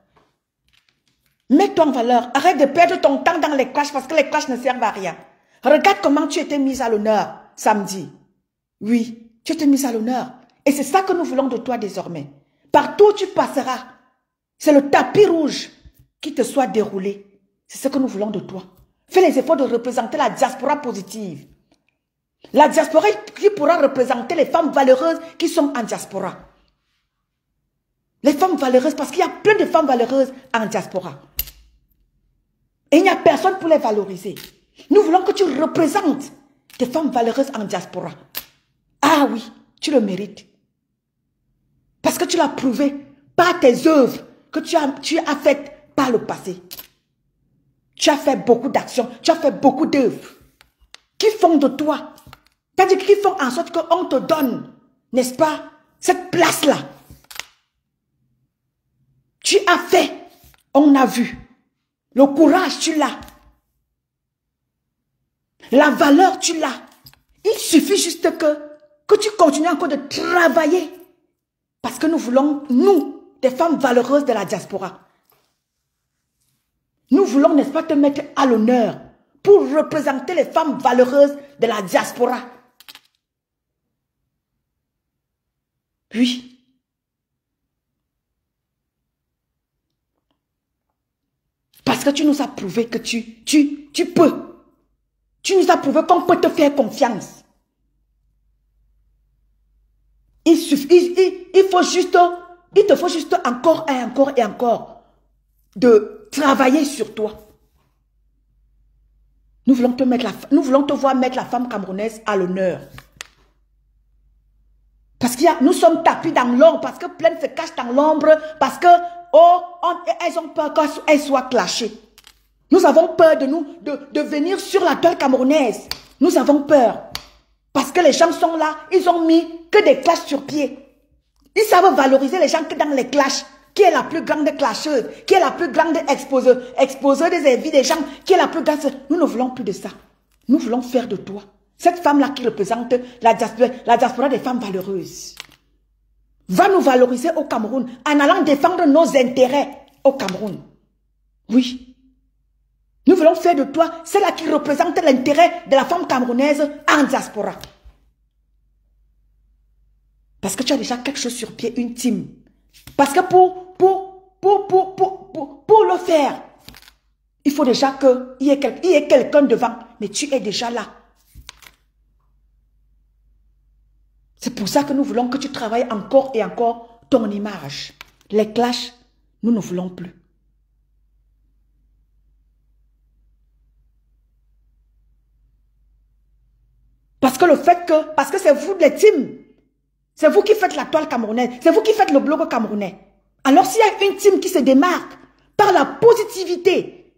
Speaker 1: Mets-toi en valeur. Arrête de perdre ton temps dans les clashs parce que les clashs ne servent à rien. Regarde comment tu étais mise à l'honneur samedi. Oui, tu étais mise à l'honneur. Et c'est ça que nous voulons de toi désormais. Partout où tu passeras, c'est le tapis rouge qui te soit déroulé. C'est ce que nous voulons de toi. Fais les efforts de représenter la diaspora positive. La diaspora qui pourra représenter les femmes valeureuses qui sont en diaspora. Les femmes valeureuses, parce qu'il y a plein de femmes valeureuses en diaspora. Et il n'y a personne pour les valoriser. Nous voulons que tu représentes des femmes valeureuses en diaspora. Ah oui, tu le mérites. Parce que tu l'as prouvé par tes œuvres que tu as faites par le passé. Tu as fait beaucoup d'actions, tu as fait beaucoup d'œuvres qui font de toi, c'est-à-dire qui font en sorte qu'on te donne, n'est-ce pas, cette place-là. Tu as fait, on a vu. Le courage, tu l'as. La valeur, tu l'as. Il suffit juste que tu continues encore de travailler. Parce que nous voulons, nous, des femmes valeureuses de la diaspora. Nous voulons, n'est-ce pas, te mettre à l'honneur pour représenter les femmes valeureuses de la diaspora. Oui. Parce que tu nous as prouvé que tu peux. Tu nous as prouvé qu'on peut te faire confiance. Il te faut juste encore et encore et encore de travailler sur toi. Nous voulons te voir mettre la femme camerounaise à l'honneur. nous sommes tapis dans l'ombre, parce que Plaine se cache dans l'ombre, parce que, elles ont peur qu'elles soient clashées. Nous avons peur de venir sur la toile camerounaise. Nous avons peur. Parce que les gens sont là, ils ont mis que des clashs sur pied. Ils savent valoriser les gens que dans les clashs. Qui est la plus grande clasheuse? Qui est la plus grande exposeuse des vies des gens? Qui est la plus grande? Nous ne voulons plus de ça. Nous voulons faire de toi cette femme-là qui représente la diaspora des femmes valeureuses. Va nous valoriser au Cameroun en allant défendre nos intérêts au Cameroun. Oui. Nous voulons faire de toi celle-là qui représente l'intérêt de la femme camerounaise en diaspora. Parce que tu as déjà quelque chose sur pied, une team. Parce que pour le faire, il faut déjà qu'il y ait quelqu'un devant. Mais tu es déjà là. C'est pour ça que nous voulons que tu travailles encore et encore ton image. Les clashs, nous ne voulons plus. Parce que c'est vous les teams. C'est vous qui faites la toile camerounaise. C'est vous qui faites le blog camerounais. Alors s'il y a une team qui se démarque par la positivité,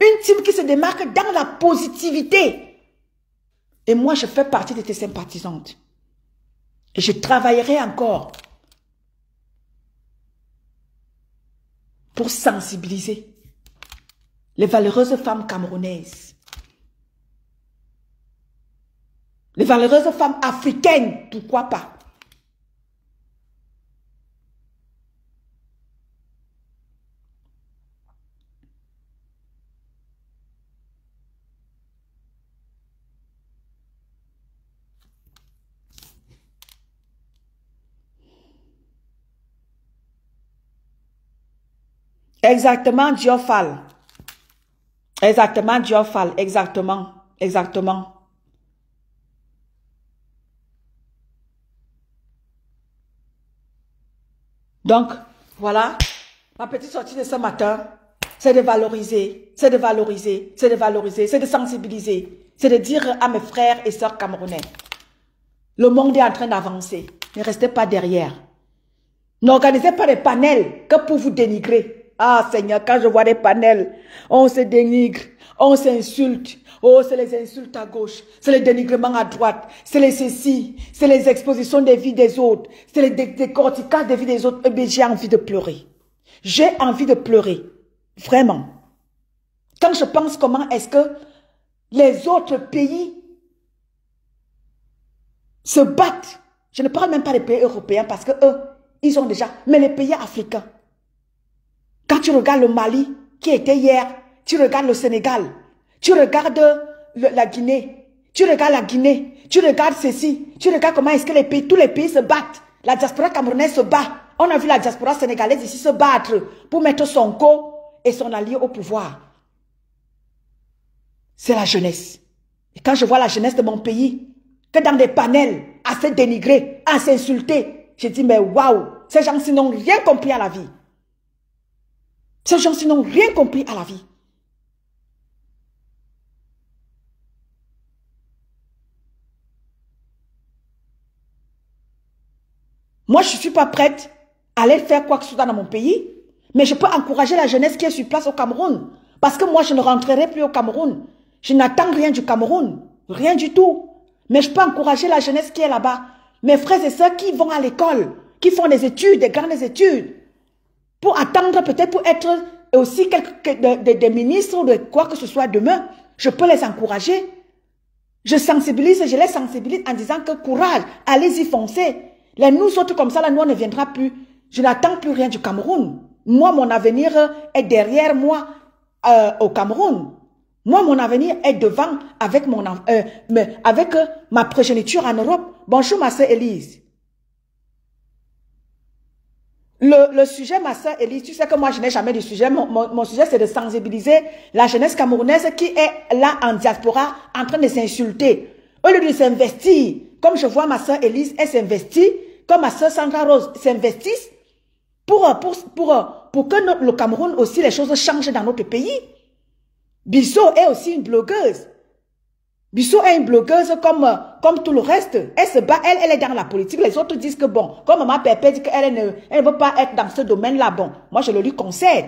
Speaker 1: une team qui se démarque dans la positivité, et moi je fais partie de tes sympathisantes, et je travaillerai encore pour sensibiliser les valeureuses femmes camerounaises, les valeureuses femmes africaines, pourquoi pas. Exactement, Diofal. Exactement, Diofal. Exactement. Exactement. Donc, voilà. Ma petite sortie de ce matin, c'est de valoriser, c'est de valoriser, c'est de valoriser, c'est de sensibiliser. C'est de dire à mes frères et sœurs camerounais, le monde est en train d'avancer. Ne restez pas derrière. N'organisez pas des panels que pour vous dénigrer. Ah Seigneur, quand je vois des panels, on se dénigre, on s'insulte. Oh, c'est les insultes à gauche, c'est le dénigrement à droite, c'est les ceci, c'est les expositions des vies des autres, c'est les décorticages des vies des autres. Eh bien, j'ai envie de pleurer. J'ai envie de pleurer. Vraiment. Quand je pense comment est-ce que les autres pays se battent. Je ne parle même pas des pays européens parce que eux, ils ont déjà. Mais les pays africains. Quand tu regardes le Mali, qui était hier, tu regardes le Sénégal, tu regardes la Guinée, tu regardes la Guinée, tu regardes ceci, tu regardes comment est-ce que tous les pays se battent. La diaspora camerounaise se bat. On a vu la diaspora sénégalaise ici se battre pour mettre Sonko et son allié au pouvoir. C'est la jeunesse. Et quand je vois la jeunesse de mon pays, que dans des panels, à se dénigrer, à s'insulter, je dis, mais waouh, ces gens-ci n'ont rien compris à la vie. Ces gens-ci n'ont rien compris à la vie. Moi, je ne suis pas prête à aller faire quoi que ce soit dans mon pays, mais je peux encourager la jeunesse qui est sur place au Cameroun. Parce que moi, je ne rentrerai plus au Cameroun. Je n'attends rien du Cameroun. Rien du tout. Mais je peux encourager la jeunesse qui est là-bas. Mes frères et sœurs qui vont à l'école, qui font des études, des grandes études, pour attendre peut-être pour être aussi des ministres ou de quoi que ce soit demain, je peux les encourager. Je les sensibilise en disant que courage, allez-y, foncez. Les nous autres comme ça, là, nous, on ne viendra plus. Je n'attends plus rien du Cameroun. Moi, mon avenir est derrière moi au Cameroun. Moi, mon avenir est devant avec, ma progéniture en Europe. Bonjour, ma sœur Élise. Le sujet, ma sœur Élise, tu sais que moi, je n'ai jamais de sujet. Mon sujet, c'est de sensibiliser la jeunesse camerounaise qui est là en diaspora, en train de s'insulter. Au lieu de s'investir, comme je vois ma sœur Élise, elle s'investit, comme ma sœur Sandra Rose s'investissent, pour que le Cameroun aussi, les choses changent dans notre pays. Bissot est aussi une blogueuse. Bissot est une blogueuse comme tout le reste. Elle se bat, elle est dans la politique. Les autres disent que bon, comme Maman Pépé dit qu'elle ne veut pas être dans ce domaine-là, bon, moi je le lui concède.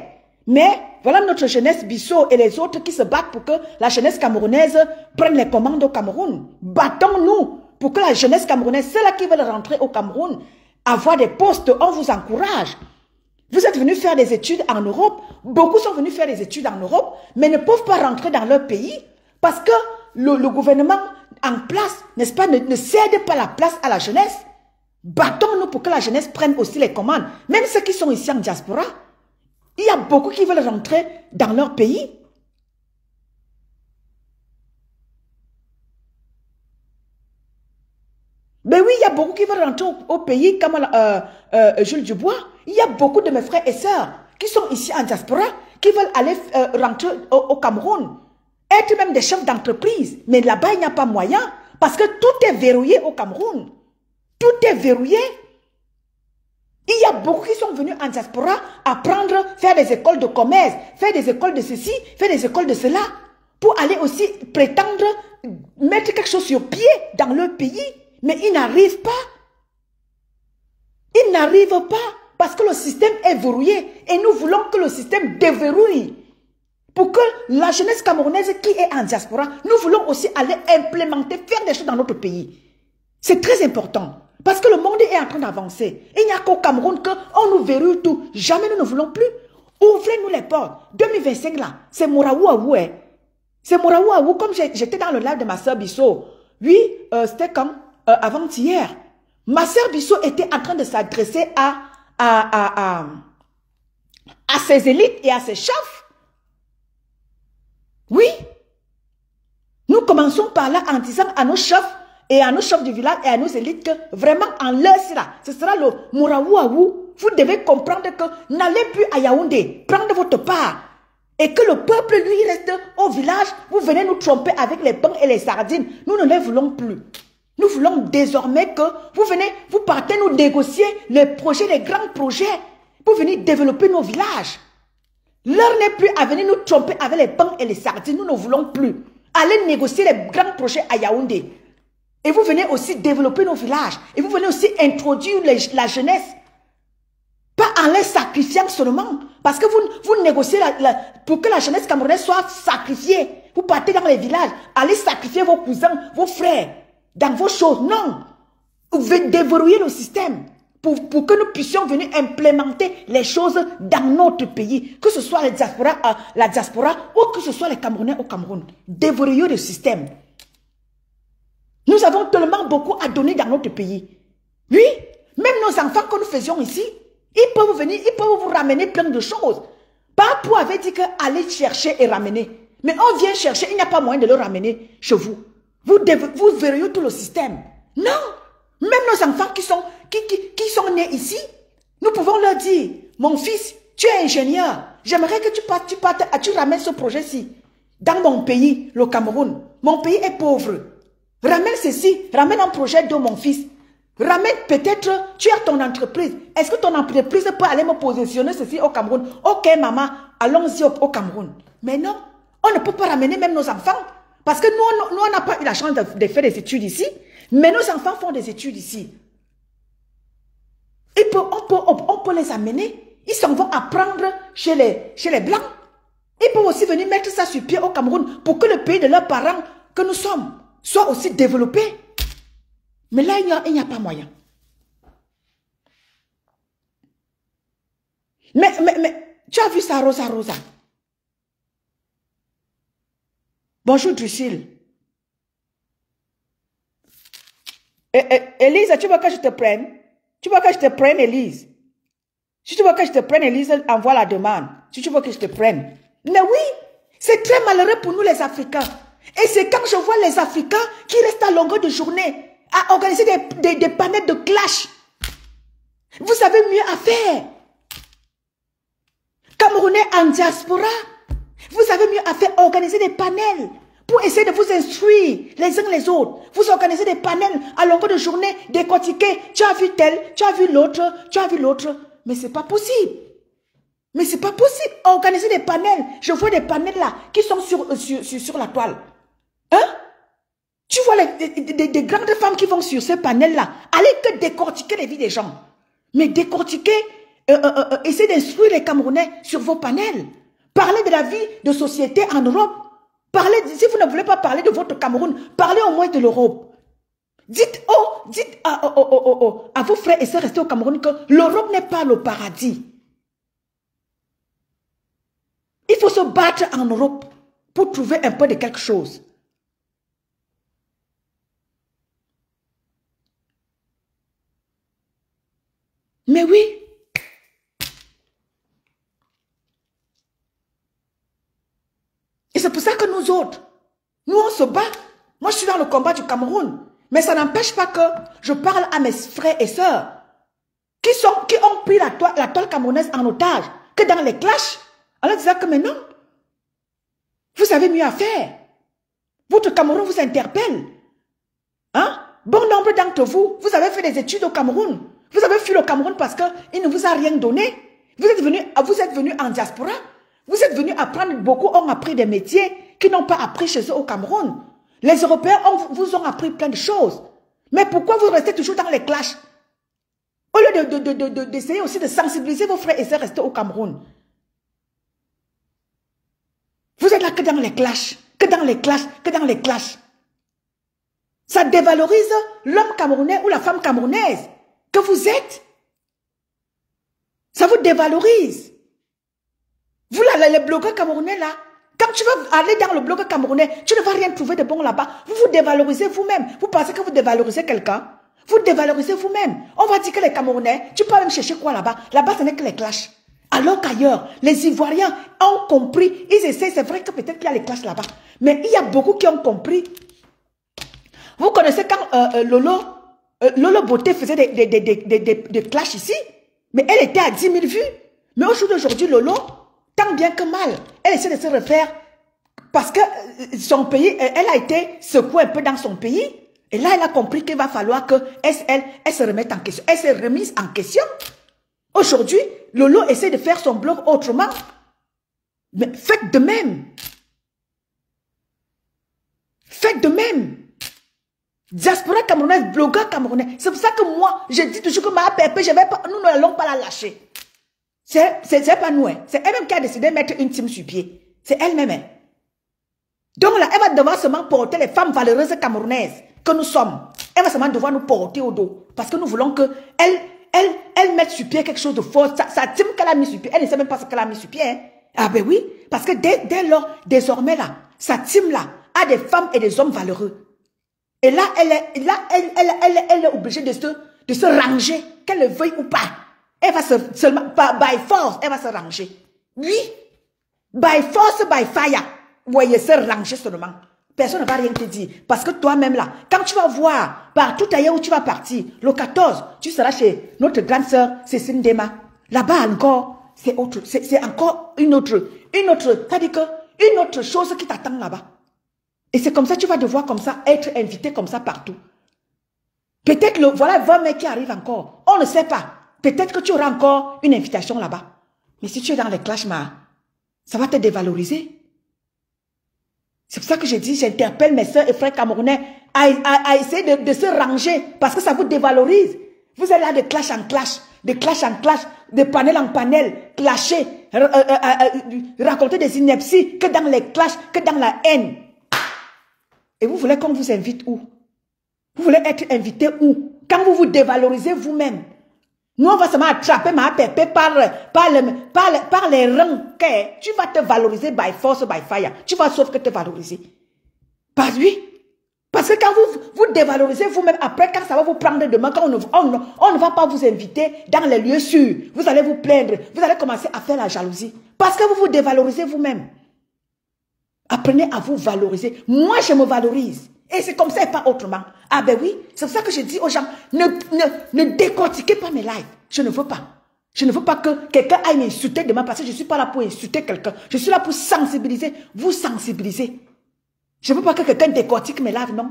Speaker 1: Mais voilà notre jeunesse Bissot et les autres qui se battent pour que la jeunesse camerounaise prenne les commandes au Cameroun. Battons-nous pour que la jeunesse camerounaise, ceux-là qui veulent rentrer au Cameroun, avoir des postes, on vous encourage. Vous êtes venus faire des études en Europe. Beaucoup sont venus faire des études en Europe, mais ne peuvent pas rentrer dans leur pays parce que le gouvernement en place, n'est-ce pas, ne cède pas la place à la jeunesse. Battons-nous pour que la jeunesse prenne aussi les commandes. Même ceux qui sont ici en diaspora, il y a beaucoup qui veulent rentrer dans leur pays. Mais oui, il y a beaucoup qui veulent rentrer au pays comme Jules Dubois. Il y a beaucoup de mes frères et sœurs qui sont ici en diaspora, qui veulent aller rentrer au Cameroun. Être même des chefs d'entreprise. Mais là-bas, il n'y a pas moyen. Parce que tout est verrouillé au Cameroun. Tout est verrouillé. Il y a beaucoup qui sont venus en diaspora apprendre, faire des écoles de commerce, faire des écoles de ceci, faire des écoles de cela, pour aller aussi prétendre mettre quelque chose sur pied dans leur pays. Mais ils n'arrivent pas. Ils n'arrivent pas parce que le système est verrouillé et nous voulons que le système déverrouille. Pour que la jeunesse camerounaise qui est en diaspora, nous voulons aussi aller implémenter, faire des choses dans notre pays. C'est très important. Parce que le monde est en train d'avancer. Il n'y a qu'au Cameroun qu'on nous verrouille tout. Jamais nous ne voulons plus. Ouvrez-nous les portes. 2025 là, c'est Moraouaou. Hein. C'est Moraouaou. Comme j'étais dans le live de ma soeur Bissot. Oui, c'était quand avant-hier. Ma soeur Bissot était en train de s'adresser à ses élites et à ses chefs. Oui. Nous commençons par là en disant à nos chefs et à nos chefs du village et à nos élites que vraiment en leur là, ce sera le Mouraouaou. Vous devez comprendre que n'allez plus à Yaoundé, prendre votre part. Et que le peuple, lui, reste au village. Vous venez nous tromper avec les pains et les sardines. Nous ne les voulons plus. Nous voulons désormais que vous venez, vous partez nous négocier les projets, les grands projets pour venir développer nos villages. L'heure n'est plus à venir nous tromper avec les pains et les sardines. Nous ne voulons plus. Allez négocier les grands projets à Yaoundé. Et vous venez aussi développer nos villages. Et vous venez aussi introduire la jeunesse. Pas en les sacrifiant seulement. Parce que vous négociez pour que la jeunesse camerounaise soit sacrifiée. Vous partez dans les villages. Allez sacrifier vos cousins, vos frères. Dans vos choses. Non. Vous devez déverrouiller le système. Pour que nous puissions venir implémenter les choses dans notre pays. Que ce soit la diaspora ou que ce soit les Camerounais au Cameroun. Déverrouiller le système. Nous avons tellement beaucoup à donner dans notre pays. Oui, même nos enfants que nous faisions ici, ils peuvent venir, ils peuvent vous ramener plein de choses. Pas pour avoir dit qu'aller chercher et ramener. Mais on vient chercher, il n'y a pas moyen de le ramener chez vous. Vous verrouillez tout le système. Non, même nos enfants qui sont nés ici, nous pouvons leur dire, mon fils, tu es ingénieur, j'aimerais que tu ramènes ce projet-ci. Dans mon pays, le Cameroun, mon pays est pauvre. Ramène ceci, ramène un projet de mon fils. Ramène peut-être, tu as ton entreprise. Est-ce que ton entreprise peut aller me positionner ceci au Cameroun? Ok maman, allons-y au Cameroun. Mais non, on ne peut pas ramener même nos enfants. Parce que nous on n'a pas eu la chance de faire des études ici. Mais nos enfants font des études ici. On peut les amener. Ils s'en vont apprendre chez les Blancs. Ils peuvent aussi venir mettre ça sur pied au Cameroun pour que le pays de leurs parents que nous sommes soit aussi développé. Mais là, il n'y a pas moyen. Mais, tu as vu ça, Rosa? Bonjour, Drusil. Élise, tu veux que je te prenne? Tu veux que je te prenne, Élise? Si tu veux que je te prenne, Élise, envoie la demande. Si tu veux que je te prenne. Mais oui, c'est très malheureux pour nous les Africains. Et c'est quand je vois les Africains qui restent à longueur de journée à organiser des panels de clash. Vous avez mieux à faire. Camerounais en diaspora, vous avez mieux à faire organiser des panels pour essayer de vous instruire les uns les autres. Vous organisez des panels à longueur de journée, décortiquer. Tu as vu tel, tu as vu l'autre, tu as vu l'autre. Mais c'est pas possible. Mais c'est pas possible. Organiser des panels. Je vois des panels là qui sont sur la toile. Hein? Tu vois des grandes femmes qui vont sur ces panels-là, allez que décortiquer les vies des gens. Mais décortiquer, essayez d'instruire les Camerounais sur vos panels. Parlez de la vie de société en Europe. Parlez, si vous ne voulez pas parler de votre Cameroun, parlez au moins de l'Europe. Dites à vos frères et sœurs restés au Cameroun que l'Europe n'est pas le paradis. Il faut se battre en Europe pour trouver un peu de quelque chose. Mais oui. Et c'est pour ça que nous autres, nous on se bat. Moi je suis dans le combat du Cameroun. Mais ça n'empêche pas que je parle à mes frères et sœurs qui ont pris la toile camerounaise en otage, que dans les clashs, en leur disant que maintenant, vous avez mieux à faire. Votre Cameroun vous interpelle. Hein? Bon nombre d'entre vous, vous avez fait des études au Cameroun. Vous avez fui le Cameroun parce qu'il ne vous a rien donné. Vous êtes venus en diaspora. Vous êtes venus apprendre, beaucoup ont appris des métiers qu'ils n'ont pas appris chez eux au Cameroun. Les Européens vous ont appris plein de choses. Mais pourquoi vous restez toujours dans les clashs? Au lieu d'essayer aussi de sensibiliser vos frères et sœurs restés au Cameroun. Vous êtes là que dans les clashs, que dans les clashs, que dans les clashs. Ça dévalorise l'homme camerounais ou la femme camerounaise que vous êtes. Ça vous dévalorise. Vous là, les blogueurs camerounais là, quand tu vas aller dans le blog camerounais, tu ne vas rien trouver de bon là-bas. Vous vous dévalorisez vous-même. Vous pensez que vous dévalorisez quelqu'un? Vous dévalorisez vous-même. On va dire que les Camerounais, tu peux même chercher quoi là-bas? Là-bas, ce n'est que les clashs. Alors qu'ailleurs, les Ivoiriens ont compris. Ils essaient, c'est vrai que peut-être qu'il y a les clashs là-bas. Mais il y a beaucoup qui ont compris. Vous connaissez quand Lolo Beauté faisait des clashs ici? Mais elle était à 10 000 vues. Mais aujourd'hui, Lolo, tant bien que mal, elle essaie de se refaire parce que son pays, elle a été secouée un peu dans son pays. Et là, elle a compris qu'il va falloir qu'elle se remette en question. Elle s'est remise en question. Aujourd'hui, Lolo essaie de faire son blog autrement. Mais faites de même. Faites de même. Diaspora camerounaise, blogueur camerounais. C'est pour ça que moi, je dis toujours que ma pépé, nous n'allons pas la lâcher. C'est pas nous. Hein. C'est elle-même qui a décidé de mettre une team sur pied. C'est elle-même. Hein. Donc là, elle va devoir seulement porter les femmes valeureuses camerounaises que nous sommes. Elle va seulement devoir nous porter au dos. Parce que nous voulons qu'elle mette sur pied quelque chose de fort. Sa team qu'elle a mis sur pied, elle ne sait même pas ce qu'elle a mis sur pied. Hein. Ah ben oui, parce que dès lors, désormais là, sa team là a des femmes et des hommes valeureux. Et là, elle est obligée de se ranger, qu'elle le veuille ou pas. Elle va seulement, by force, elle va se ranger. Oui, by force, by fire. Vous voyez, se ranger seulement. Personne ne va rien te dire. Parce que toi-même là, quand tu vas voir, partout ailleurs où tu vas partir, le 14, tu seras chez notre grande sœur Cécile Dema. Là-bas encore, c'est encore une autre, c'est-à-dire que une autre chose qui t'attend là-bas. Et c'est comme ça, tu vas devoir comme ça être invité comme ça partout. Peut-être, voilà 20 mecs qui arrivent encore. On ne sait pas. Peut-être que tu auras encore une invitation là-bas. Mais si tu es dans les clashs, ça va te dévaloriser. C'est pour ça que je dis, j'interpelle mes soeurs et frères camerounais à essayer de se ranger parce que ça vous dévalorise. Vous êtes là de clash en clash, de clash en clash, de panel en panel, clasher, raconter des inepties que dans les clashs, que dans la haine. Et vous voulez qu'on vous invite où? Vous voulez être invité où? Quand vous vous dévalorisez vous-même. Nous, on va seulement attraper ma pépé par les reins. Tu vas te valoriser by force, by fire. Tu vas sauf que te valoriser. Parce que quand vous dévalorisez vous-même, après, quand ça va vous prendre demain, quand on ne va pas vous inviter dans les lieux sûrs, vous allez vous plaindre, vous allez commencer à faire la jalousie. Parce que vous vous dévalorisez vous-même. Apprenez à vous valoriser. Moi, je me valorise. Et c'est comme ça et pas autrement. Ah ben oui, c'est pour ça que je dis aux gens, ne décortiquez pas mes lives. Je ne veux pas. Je ne veux pas que quelqu'un aille m'insulter demain parce que je ne suis pas là pour insulter quelqu'un. Je suis là pour sensibiliser, vous sensibiliser. Je ne veux pas que quelqu'un décortique mes lives, non.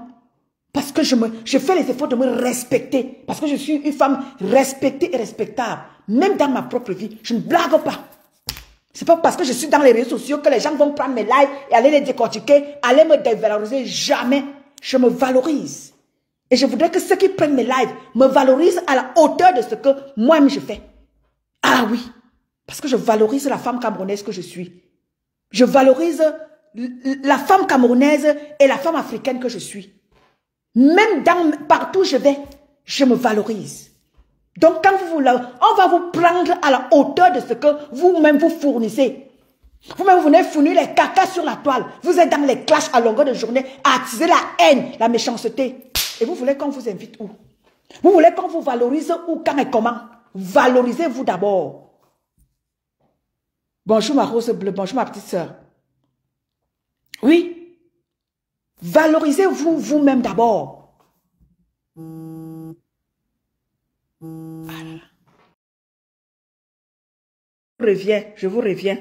Speaker 1: Parce que je fais les efforts de me respecter. Parce que je suis une femme respectée et respectable. Même dans ma propre vie, je ne blague pas. C'est pas parce que je suis dans les réseaux sociaux que les gens vont prendre mes lives et aller les décortiquer, aller me dévaloriser. Jamais. je me valorise. Et je voudrais que ceux qui prennent mes lives me valorisent à la hauteur de ce que moi-même je fais. Ah oui, parce que je valorise la femme camerounaise que je suis. Je valorise la femme camerounaise et la femme africaine que je suis. Même partout où je vais, je me valorise. Donc quand on va vous prendre à la hauteur de ce que vous-même vous fournissez. Vous-même vous venez fournir les cacas sur la toile. Vous êtes dans les clashs à longueur de journée à attiser la haine, la méchanceté. Et vous voulez qu'on vous invite où? Vous voulez qu'on vous valorise où, quand et comment? Valorisez-vous d'abord. Bonjour ma rose bleue, bonjour ma petite sœur. Oui. Valorisez-vous vous-même d'abord. Voilà. Je vous reviens.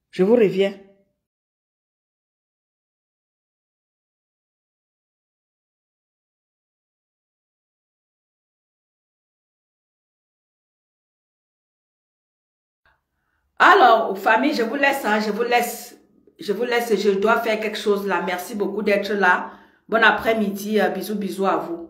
Speaker 1: Je vous reviens. Alors, famille, je vous laisse, hein, je vous laisse, je dois faire quelque chose là. Merci beaucoup d'être là. Bon après-midi, bisous, bisous à vous.